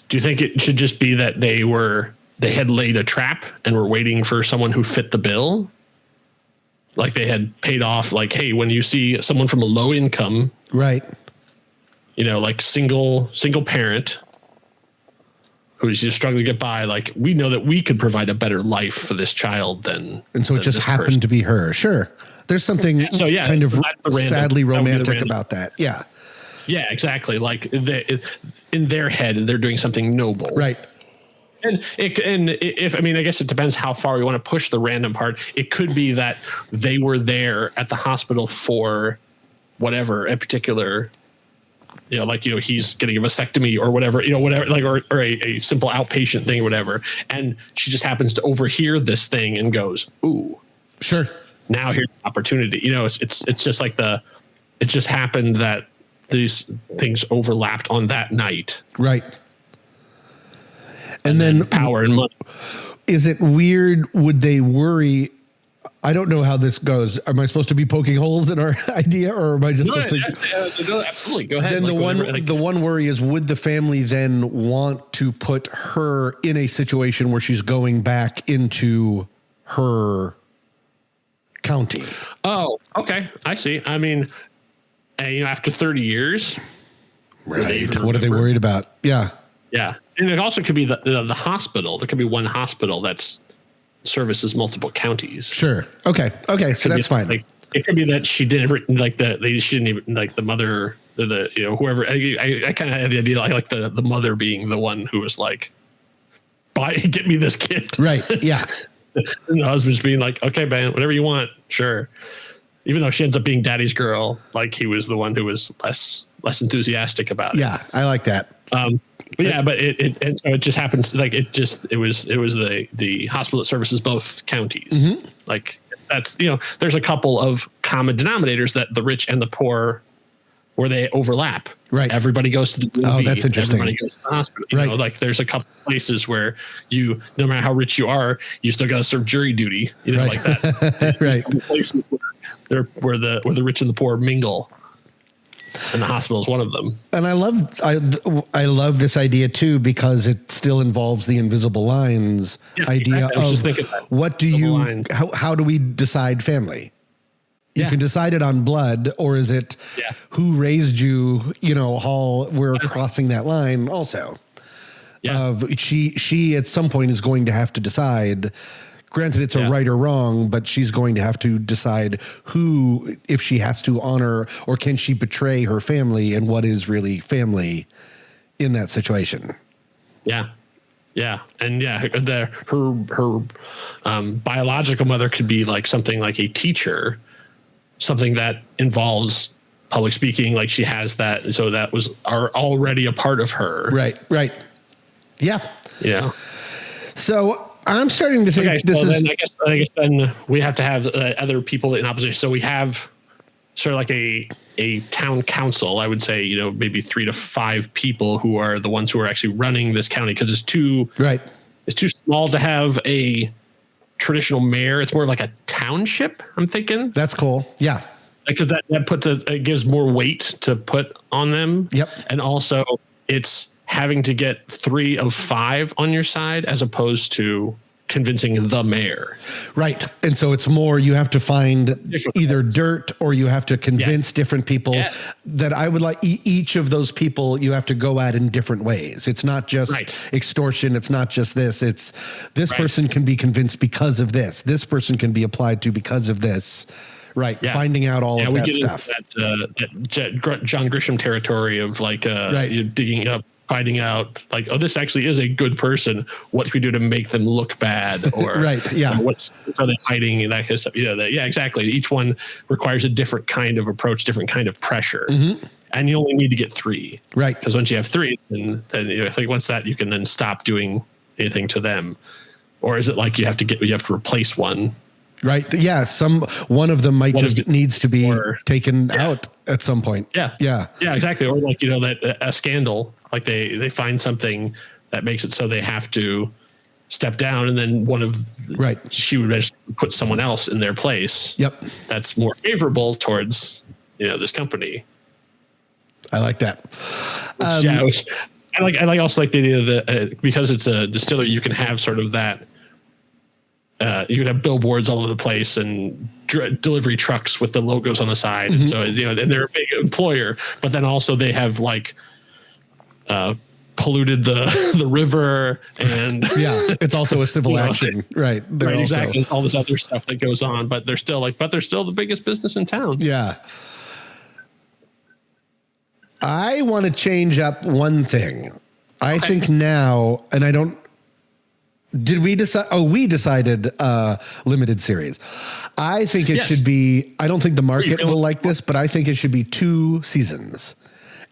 [SPEAKER 1] Do you think it should just be that they had laid a trap and were waiting for someone who fit the bill? Like they had paid off, like, hey, when you see someone from a low income,
[SPEAKER 2] right,
[SPEAKER 1] like single parent who's just struggling to get by, like we know that we could provide a better life for this child than.
[SPEAKER 2] And so it just happened to be her. Sure. There's something kind of sadly romantic about that. Yeah.
[SPEAKER 1] Yeah, exactly. Like in their head, they're doing something noble.
[SPEAKER 2] Right.
[SPEAKER 1] And I guess it depends how far we want to push the random part. It could be that they were there at the hospital for whatever, a particular, he's getting a vasectomy or whatever, or a simple outpatient thing or whatever. And she just happens to overhear this thing and goes, ooh,
[SPEAKER 2] sure.
[SPEAKER 1] Now here's the opportunity. It's just like it just happened that these things overlapped on that night.
[SPEAKER 2] Right. And then
[SPEAKER 1] power and money.
[SPEAKER 2] Is it weird? Would they worry? I don't know how this goes. Am I supposed to be poking holes in our idea, or am I just supposed to?
[SPEAKER 1] Absolutely. Go ahead.
[SPEAKER 2] Then the one worry is, would the family then want to put her in a situation where she's going back into her county?
[SPEAKER 1] Oh, okay. I see. I mean, after 30 years.
[SPEAKER 2] Right. What are they worried about? Yeah.
[SPEAKER 1] Yeah. And it also could be the hospital. There could be one hospital that's services multiple counties.
[SPEAKER 2] Sure. Okay. So that's fine.
[SPEAKER 1] Like, it could be that she didn't she didn't even like the mother or whoever. I kind of had the idea like the mother being the one who was like, get me this kid.
[SPEAKER 2] Right. Yeah.
[SPEAKER 1] And the husband's being like, okay, man, whatever you want. Sure. Even though she ends up being daddy's girl, like he was the one who was less enthusiastic about it.
[SPEAKER 2] Yeah. I like that.
[SPEAKER 1] But it just happens like it was the hospital that services both counties. Mm-hmm. Like that's, there's a couple of common denominators that the rich and the poor, where they overlap. Right. Everybody goes to the DMV.
[SPEAKER 2] Oh, that's interesting.
[SPEAKER 1] Everybody goes to the hospital. Like there's a couple places where no matter how rich you are, you still got to serve jury duty, like that.
[SPEAKER 2] Right.
[SPEAKER 1] Places where the rich and the poor mingle. And the hospital is one of them. And
[SPEAKER 2] I love this idea too, because it still involves the invisible lines idea of what do you, how do we decide family? You can decide it on blood, or is it who raised you, we're crossing that line also. Yeah. She at some point is going to have to decide. Granted, it's a right or wrong, but she's going to have to decide who, if she has to honor, or can she betray her family, and what is really family in that situation. Yeah.
[SPEAKER 1] Yeah. And her biological mother could be like something like a teacher, something that involves public speaking. Like she has that. So that are already a part of her.
[SPEAKER 2] Right. Yeah.
[SPEAKER 1] Yeah.
[SPEAKER 2] So I'm starting to think
[SPEAKER 1] I guess then we have to have other people in opposition. So we have sort of like a town council. I would say, maybe 3 to 5 people who are the ones who are actually running this county, because it's too small to have a traditional mayor. It's more like a township, I'm thinking.
[SPEAKER 2] That's cool. Yeah.
[SPEAKER 1] Because that it gives more weight to put on them.
[SPEAKER 2] Yep.
[SPEAKER 1] And also it's having to get 3 of 5 on your side as opposed to convincing the mayor.
[SPEAKER 2] Right. And so it's more, you have to find either dirt or you have to convince different people that I would like each of those people you have to go at in different ways. It's not just extortion. It's not just this. It's this person can be convinced because of this. This person can be applied to because of this. Right. Yeah. Finding out all of that stuff.
[SPEAKER 1] That John Grisham territory of like you're digging up, finding out like, oh, this actually is a good person. What can we do to make them look bad? Or what are they hiding and that kind of stuff? Exactly. Each one requires a different kind of approach, different kind of pressure. Mm-hmm. And you only need to get 3. Right. Because once you have 3, then I think once that you can then stop doing anything to them. Or is it like you have to replace one?
[SPEAKER 2] Right. Yeah. One of them might needs to be taken out at some point. Yeah. Yeah. Yeah,
[SPEAKER 1] exactly. Or like, that a scandal, like they find something that makes it so they have to step down, and then she would just put someone else in their place. Yep. That's more favorable towards, this company.
[SPEAKER 2] I like that.
[SPEAKER 1] I also like the idea that because it's a distillery, you can have sort of that. You could have billboards all over the place and delivery trucks with the logos on the side. Mm-hmm. And so, and they're a big employer, but then also they have like polluted the river, and
[SPEAKER 2] it's also a civil action. Right.
[SPEAKER 1] Exactly. All this other stuff that goes on, but they're still the biggest business in town.
[SPEAKER 2] Yeah. I want to change up one thing. I think now, and I don't, did we decide? Oh, we decided limited series. I think it should be, I don't think the market will like this, but I think it should be 2 seasons.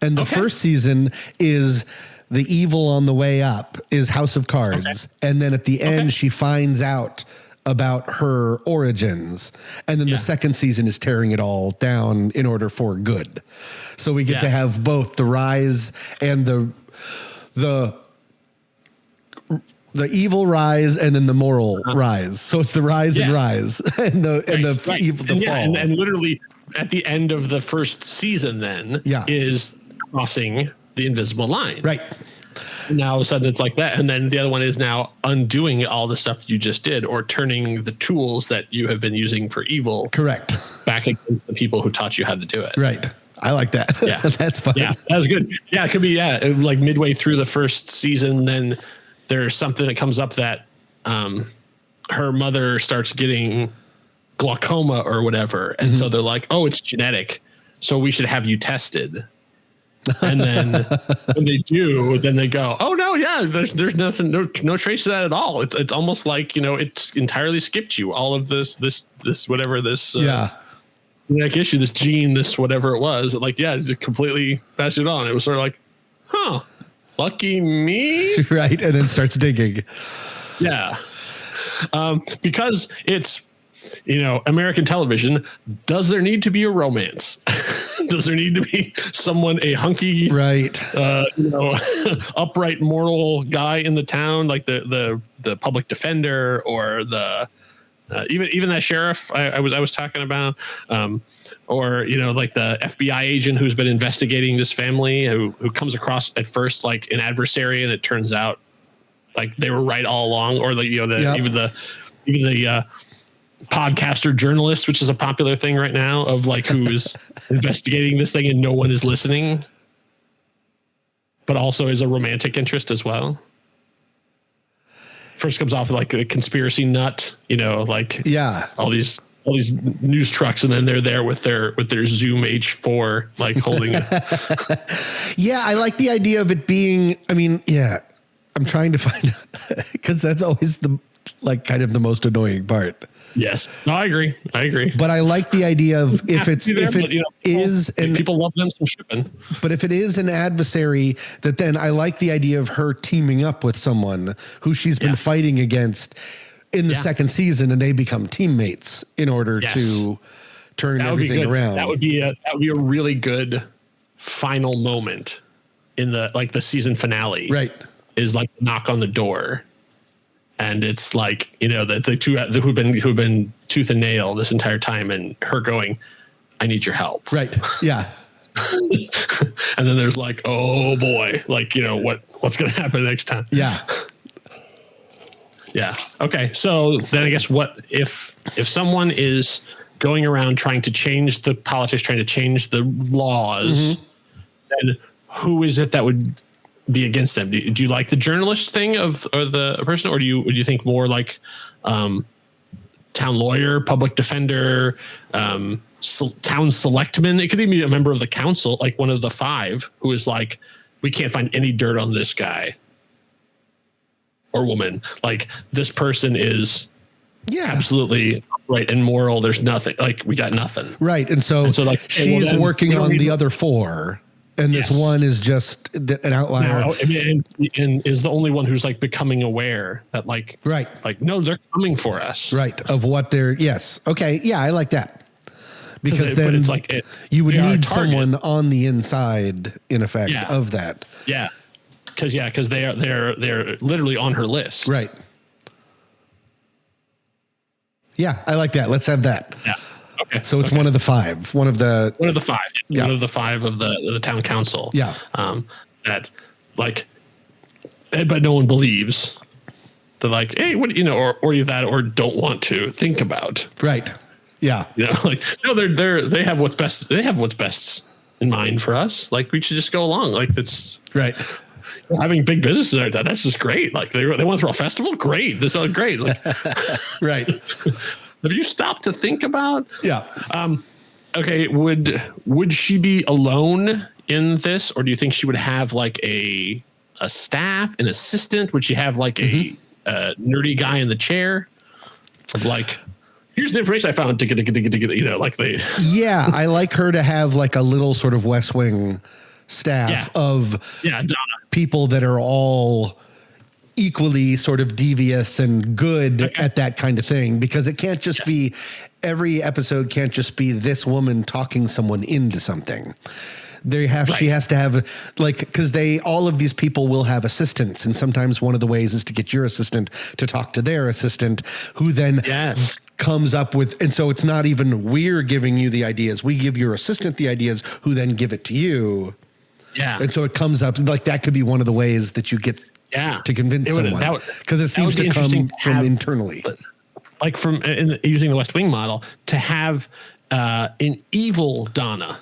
[SPEAKER 2] And the first season is the evil on the way up, is House of Cards. Okay. And then at the end, she finds out about her origins. And then the second season is tearing it all down in order for good. So we get to have both the rise and the evil rise and then the moral rise. So it's the rise and rise and the evil, the fall.
[SPEAKER 1] And literally at the end of the first season then is crossing the invisible line. Right. Now all of a sudden it's like that. And then the other one is now undoing all the stuff you just did, or turning the tools that you have been using for evil.
[SPEAKER 2] Correct.
[SPEAKER 1] Back against the people who taught you how to do it.
[SPEAKER 2] Right. I like that. Yeah. That's fun.
[SPEAKER 1] Yeah. That was good. Yeah. It could be, like midway through the first season, then there's something that comes up that her mother starts getting glaucoma or whatever. And so they're like, oh, it's genetic, so we should have you tested. And then when they do, then they go, oh no, there's nothing, no trace of that at all. It's almost like, it's entirely skipped you. All of this whatever this genetic issue, this gene, this whatever it was, just completely passed it on. It was sort of like, huh. Lucky me.
[SPEAKER 2] Right. And then starts digging.
[SPEAKER 1] Yeah. Because it's, American television, does there need to be a romance? Does there need to be a hunky, upright moral guy in the town, like the public defender, or the even that sheriff I was talking about, or like the FBI agent who's been investigating this family, who comes across at first like an adversary, and it turns out like they were right all along, or even the podcaster journalist, which is a popular thing right now, of like who's investigating this thing and no one is listening, but also is a romantic interest as well. First comes off like a conspiracy nut, all these news trucks, and then they're there with their Zoom H4, like holding it.
[SPEAKER 2] Yeah, I like the idea of it being, I'm trying to find out, because that's always kind of the most annoying part.
[SPEAKER 1] Yes, no, I agree.
[SPEAKER 2] But I like the idea of
[SPEAKER 1] people love them some shipping.
[SPEAKER 2] But if it is an adversary, that then I like the idea of her teaming up with someone who she's been fighting against in the second season, and they become teammates in order to turn everything around.
[SPEAKER 1] That would be a really good final moment in the season finale.
[SPEAKER 2] Right.
[SPEAKER 1] Is like knock on the door. And it's like, the two who've been tooth and nail this entire time, and her going, I need your help.
[SPEAKER 2] Right. Yeah.
[SPEAKER 1] And then there's like, oh boy, like, what's going to happen next time?
[SPEAKER 2] Yeah.
[SPEAKER 1] Yeah. Okay. So then I guess what if someone is going around trying to change the politics, trying to change the laws, then who is it that would be against them? Do you like the journalist thing or the person, or do you think more like town lawyer, public defender, town selectman? It could even be a member of the council, like one of the five, who is like, we can't find any dirt on this guy or woman. Like, this person is absolutely right and moral. There's nothing, like, we got nothing.
[SPEAKER 2] Right. And so like, she's working on the other four. And this one is just an outlier.
[SPEAKER 1] And is the only one who's like becoming aware that like no, they're coming for us.
[SPEAKER 2] Right. Of what they're okay. Yeah, I like that. Because then it's like you would need someone on the inside, in effect, of that.
[SPEAKER 1] Yeah. Because they're literally on her list.
[SPEAKER 2] Right. Yeah, I like that. Let's have that.
[SPEAKER 1] Yeah. Okay.
[SPEAKER 2] So it's one of the five. One of the five.
[SPEAKER 1] Yeah. One of the five of the town council.
[SPEAKER 2] Yeah.
[SPEAKER 1] That like, but no one believes. They're like, hey, what or you that or don't want to think about.
[SPEAKER 2] Right. Yeah.
[SPEAKER 1] Like, no, they have what's best. They have what's best in mind for us. Like, we should just go along. Like, that's
[SPEAKER 2] right.
[SPEAKER 1] Having big businesses like that, that's just great. Like, they want to throw a festival. Great. This is great. Like,
[SPEAKER 2] right.
[SPEAKER 1] Have you stopped to think about?
[SPEAKER 2] Yeah.
[SPEAKER 1] Okay. Would she be alone in this, or do you think she would have like a staff, an assistant? Would she have like a nerdy guy in the chair? Of like, here's the information I found. Like they.
[SPEAKER 2] Yeah, I like her to have like a little sort of West Wing staff of
[SPEAKER 1] Donna.
[SPEAKER 2] People that are all equally sort of devious and good at that kind of thing, because it can't just be, every episode can't just be this woman talking someone into something. She has to have, like, because all of these people will have assistants, and sometimes one of the ways is to get your assistant to talk to their assistant, who then comes up with, and so it's not even we're giving you the ideas, we give your assistant the ideas, who then give it to you. Yeah. And so it comes up, like, that could be one of the ways that you get to convince someone, because it seems to come from internally.
[SPEAKER 1] Like using the West Wing model, to have an evil Donna.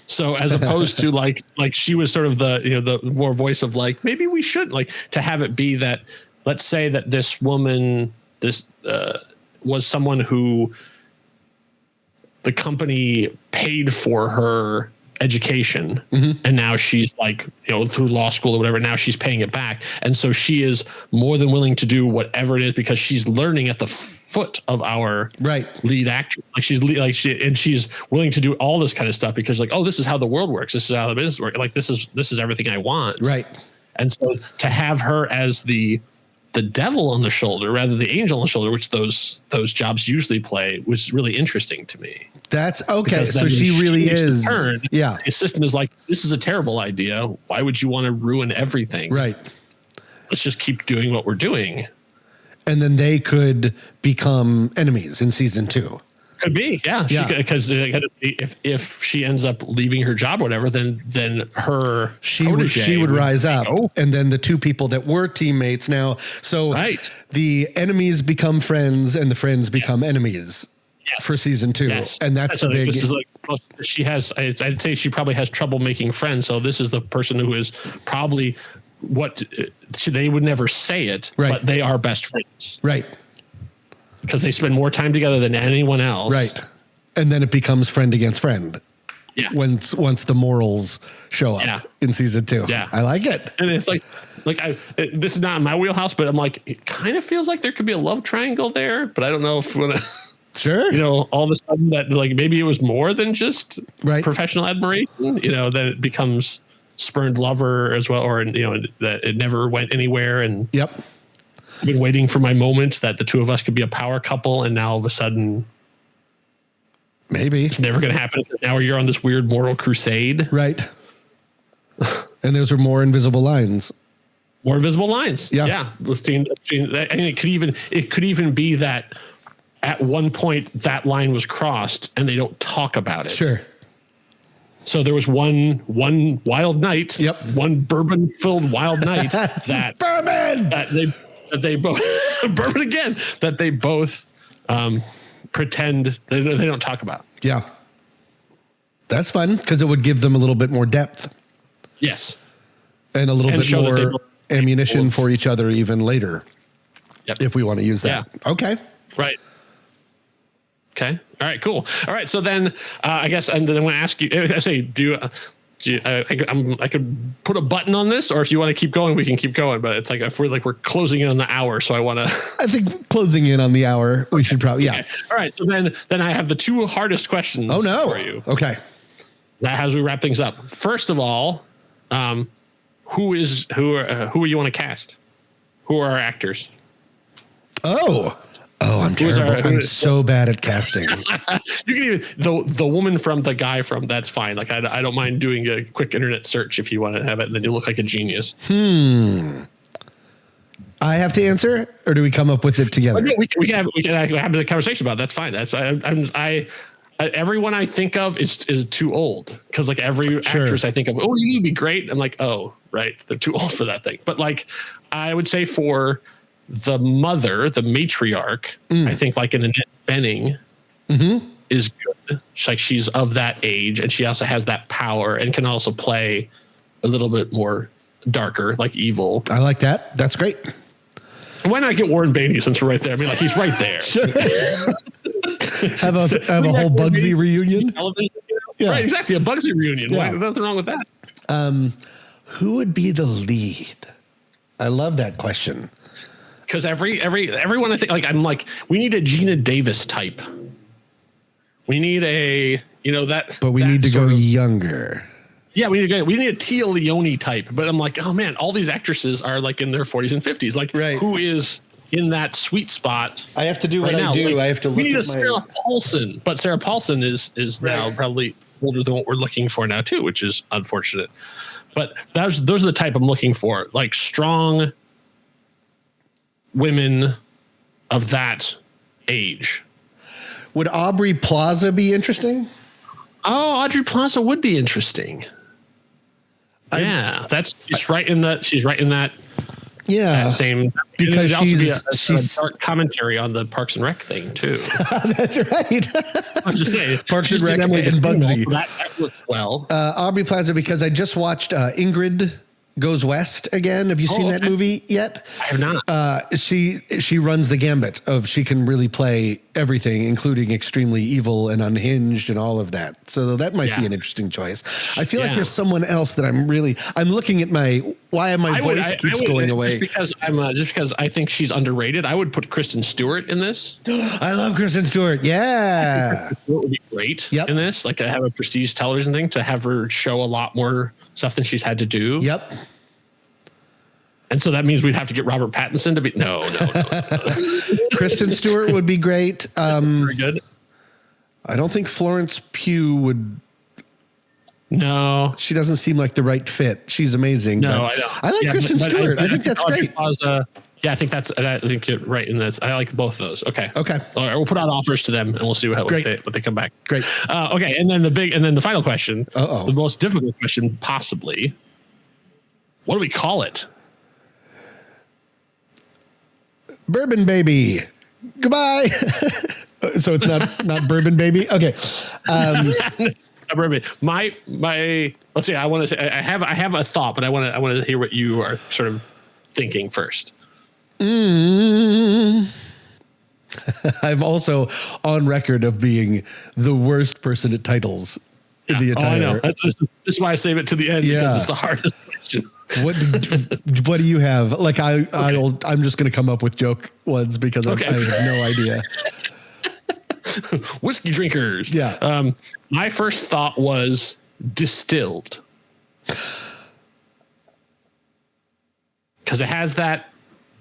[SPEAKER 1] So as opposed to like she was sort of the more voice of like, maybe we should, like, to have it be that, let's say that this woman, was someone who the company paid for her education, and now she's like, through law school or whatever, now she's paying it back. And so she is more than willing to do whatever it is, because she's learning at the foot of our lead actor. Like, she's willing to do all this kind of stuff because, like, oh, this is how the world works. This is how the business works. Like, this is everything I want. Right. And so to have her as the devil on the shoulder rather than the angel on the shoulder, which those jobs usually play, was really interesting to me.
[SPEAKER 2] That's okay. So she really is.
[SPEAKER 1] The assistant is like, this is a terrible idea. Why would you want to ruin everything? Right. Let's just keep doing what we're doing.
[SPEAKER 2] And then they could become enemies in season 2.
[SPEAKER 1] Could be, because if she ends up leaving her job or whatever, then she would rise up, and then the two people that were teammates now. So the enemies become friends, and the friends become enemies for season 2, and that's the big. This is like, she has. I'd say she probably has trouble making friends. So this is the person who is probably they would never say it, but they are best friends, right? Because they spend more time together than anyone else. Right. And then it becomes friend against friend. Yeah. Once the morals show up in season 2. Yeah. I like it. And it's like this is not in my wheelhouse, but I'm like, it kind of feels like there could be a love triangle there, but I don't know if sure. All of a sudden that, like, maybe it was more than just professional admiration, that it becomes spurned lover as well, or, that it never went anywhere. And I've been waiting for my moment that the two of us could be a power couple, and now all of a sudden
[SPEAKER 2] Maybe.
[SPEAKER 1] It's never going to happen. Now you're on this weird moral crusade.
[SPEAKER 2] Right. And those are more invisible lines.
[SPEAKER 1] More invisible lines.
[SPEAKER 2] Yeah.
[SPEAKER 1] Between that, and it could even be that at one point that line was crossed and they don't talk about it.
[SPEAKER 2] Sure.
[SPEAKER 1] So there was one wild night, one bourbon-filled wild night that they both bourbon again that they both pretend they don't talk about.
[SPEAKER 2] Yeah, that's fun because it would give them a little bit more depth.
[SPEAKER 1] Yes,
[SPEAKER 2] and a little bit more ammunition for each other even later.
[SPEAKER 1] Yep.
[SPEAKER 2] If we want to use that.
[SPEAKER 1] Yeah.
[SPEAKER 2] Okay.
[SPEAKER 1] Right. Okay. All right. Cool. All right. So then, I guess, and then I want to ask you. I say, I could put a button on this, or if you want to keep going, we can keep going. But it's like if we're closing in on the hour, so I want to.
[SPEAKER 2] I think closing in on the hour, we should probably. Yeah.
[SPEAKER 1] Okay. All right. So then I have the two hardest questions.
[SPEAKER 2] Oh no.
[SPEAKER 1] For you.
[SPEAKER 2] Okay.
[SPEAKER 1] That as we wrap things up. First of all, who are you want to cast? Who are our actors?
[SPEAKER 2] Oh, I'm terrible. I'm so bad at casting.
[SPEAKER 1] You can even the woman from the guy from that's fine. Like I don't mind doing a quick internet search if you want to have it. And then you look like a genius.
[SPEAKER 2] I have to answer, or do we come up with it together?
[SPEAKER 1] We can have the conversation about it. That's fine. That's everyone I think of is too old because like every actress I think of, oh, you would be great. I'm like, oh, right, they're too old for that thing. But like, I would say for the mother, the matriarch, I think like an Annette Bening is good. She's of that age, and she also has that power and can also play a little bit more darker, like evil.
[SPEAKER 2] I like that. That's great.
[SPEAKER 1] Why not get Warren Beatty since we're right there? I mean, like he's right there.
[SPEAKER 2] Sure. have a whole Bugsy reunion.
[SPEAKER 1] Yeah. Right, exactly. A Bugsy reunion. Yeah. Nothing wrong with that.
[SPEAKER 2] Who would be the lead? I love that question.
[SPEAKER 1] Because everyone I think like we need a Gina Davis type. We need
[SPEAKER 2] But we need to go younger.
[SPEAKER 1] Yeah, we need a Tia Leone type. But I'm like, oh man, all these actresses are like in their 40s and 50s. Like, who is in that sweet spot?
[SPEAKER 2] I have to do what I do. Like, I have to look at
[SPEAKER 1] we need a Sarah Paulson, but Sarah Paulson is now probably older than what we're looking for now too, which is unfortunate. But those are the type I'm looking for, like strong women of that age.
[SPEAKER 2] Would Aubrey Plaza be interesting?
[SPEAKER 1] Oh, Aubrey Plaza would be interesting. She's right in that.
[SPEAKER 2] Yeah,
[SPEAKER 1] that same
[SPEAKER 2] because she's
[SPEAKER 1] a dark commentary on the Parks and Rec thing too.
[SPEAKER 2] That's right.
[SPEAKER 1] I'm just saying
[SPEAKER 2] Parks and Rec and Bugsy.
[SPEAKER 1] That worked well.
[SPEAKER 2] Aubrey Plaza, because I just watched Ingrid Goes West again. Have you seen that movie yet?
[SPEAKER 1] I have not.
[SPEAKER 2] She runs the gambit of she can really play everything, including extremely evil and unhinged and all of that. So that might be an interesting choice. I feel like there's someone else that I'm looking at my voice keeps going away.
[SPEAKER 1] Just because I think she's underrated. I would put Kristen Stewart in this.
[SPEAKER 2] I love Kristen Stewart. Yeah.
[SPEAKER 1] It would be great in this. Like I have a prestige television thing to have her show a lot more stuff than she's had to do.
[SPEAKER 2] Yep.
[SPEAKER 1] And so that means we'd have to get Robert Pattinson to be no.
[SPEAKER 2] Kristen Stewart would be great.
[SPEAKER 1] Very good.
[SPEAKER 2] I don't think Florence Pugh would.
[SPEAKER 1] No,
[SPEAKER 2] she doesn't seem like the right fit. She's amazing.
[SPEAKER 1] No, I don't.
[SPEAKER 2] I like Kristen Stewart. I think that's great.
[SPEAKER 1] I think you're right in that. I like both of those. Okay.
[SPEAKER 2] All right,
[SPEAKER 1] we'll put out offers to them and we'll see what they come back.
[SPEAKER 2] Great.
[SPEAKER 1] Okay. And then the final question, the most difficult question possibly. What do we call it?
[SPEAKER 2] Bourbon Baby. Goodbye. So it's not Bourbon Baby. Okay.
[SPEAKER 1] Bourbon. My. Let's see. I want to say I have a thought, but I want to hear what you are sort of thinking first.
[SPEAKER 2] I'm also on record of being the worst person at titles in the entire.
[SPEAKER 1] I know. This is why I save it to the end because it's the hardest question.
[SPEAKER 2] What do you have? Like I'm just going to come up with joke ones because I have no idea.
[SPEAKER 1] Whiskey drinkers.
[SPEAKER 2] Yeah.
[SPEAKER 1] My first thought was distilled because it has that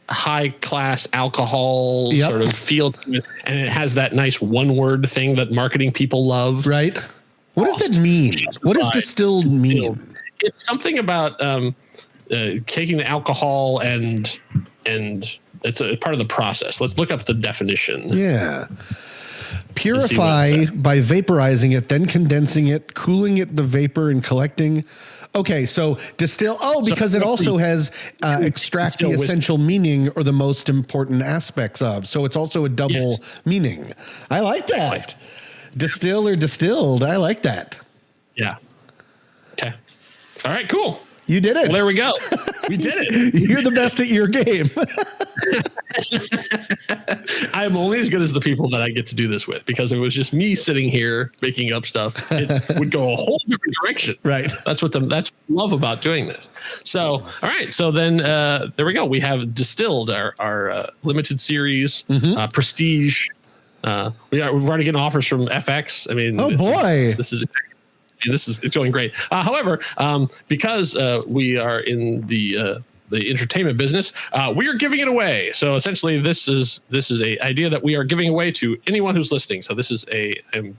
[SPEAKER 1] high class alcohol sort of feel to it, and it has that nice one word thing that marketing people love.
[SPEAKER 2] Right. What does that mean? What does distilled mean?
[SPEAKER 1] It's something about taking the alcohol and it's a part of the process. Let's look up the definition.
[SPEAKER 2] Yeah. Purify by vaporizing it, then condensing it, cooling it, the vapor, and collecting. Okay, so distill. Oh, because it also has extract the essential meaning or the most important aspects of. So it's also a double meaning. I like that. Distill or distilled. I like that.
[SPEAKER 1] Yeah. Okay. All right, cool.
[SPEAKER 2] You did it.
[SPEAKER 1] Well, there we go. We did it.
[SPEAKER 2] You're the best at your game.
[SPEAKER 1] I'm only as good as the people that I get to do this with, because if it was just me sitting here making up stuff, it would go a whole different direction.
[SPEAKER 2] Right.
[SPEAKER 1] That's what I love about doing this. So, all right. So then there we go. We have distilled our limited series, prestige. We've already getting offers from FX. I mean, it's going great. However, because we are in the entertainment business, we are giving it away. So essentially, this is a idea that we are giving away to anyone who's listening. So this is a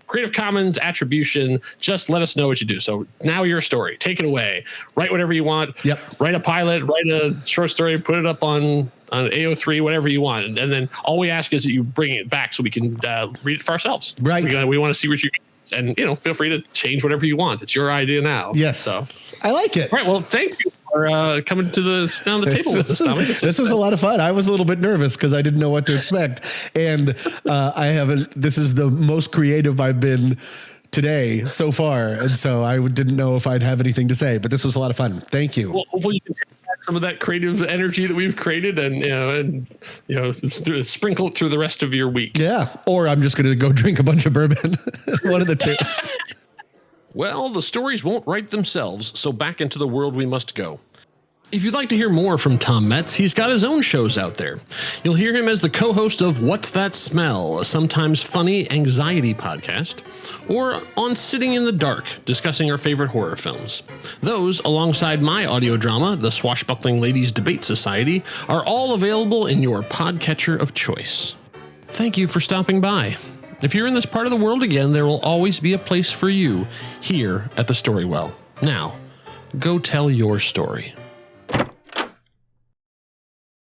[SPEAKER 1] Creative Commons attribution. Just let us know what you do. So now your story, take it away. Write whatever you want.
[SPEAKER 2] Yep.
[SPEAKER 1] Write a pilot. Write a short story. Put it up on AO3, whatever you want, and then all we ask is that you bring it back so we can read it for ourselves.
[SPEAKER 2] Right.
[SPEAKER 1] We want to see what you. And, feel free to change whatever you want. It's your idea now.
[SPEAKER 2] Yes.
[SPEAKER 1] So
[SPEAKER 2] I like it.
[SPEAKER 1] All right. Well, thank you for coming to down the table with us, Tommy.
[SPEAKER 2] This was a lot of fun. I was a little bit nervous because I didn't know what to expect. And this is the most creative I've been today so far. And so I didn't know if I'd have anything to say, but this was a lot of fun. Thank you.
[SPEAKER 1] Well, hopefully you can take back some of that creative energy that we've created and sprinkle it through the rest of your week.
[SPEAKER 2] Yeah. Or I'm just going to go drink a bunch of bourbon. One of the two.
[SPEAKER 1] Well, the stories won't write themselves, so back into the world we must go. If you'd like to hear more from Tom Metz, he's got his own shows out there. You'll hear him as the co-host of What's That Smell, a sometimes funny anxiety podcast, or on Sitting in the Dark, discussing our favorite horror films. Those, alongside my audio drama, The Swashbuckling Ladies Debate Society, are all available in your podcatcher of choice. Thank you for stopping by. If you're in this part of the world again, there will always be a place for you here at the Storywell. Now, go tell your story.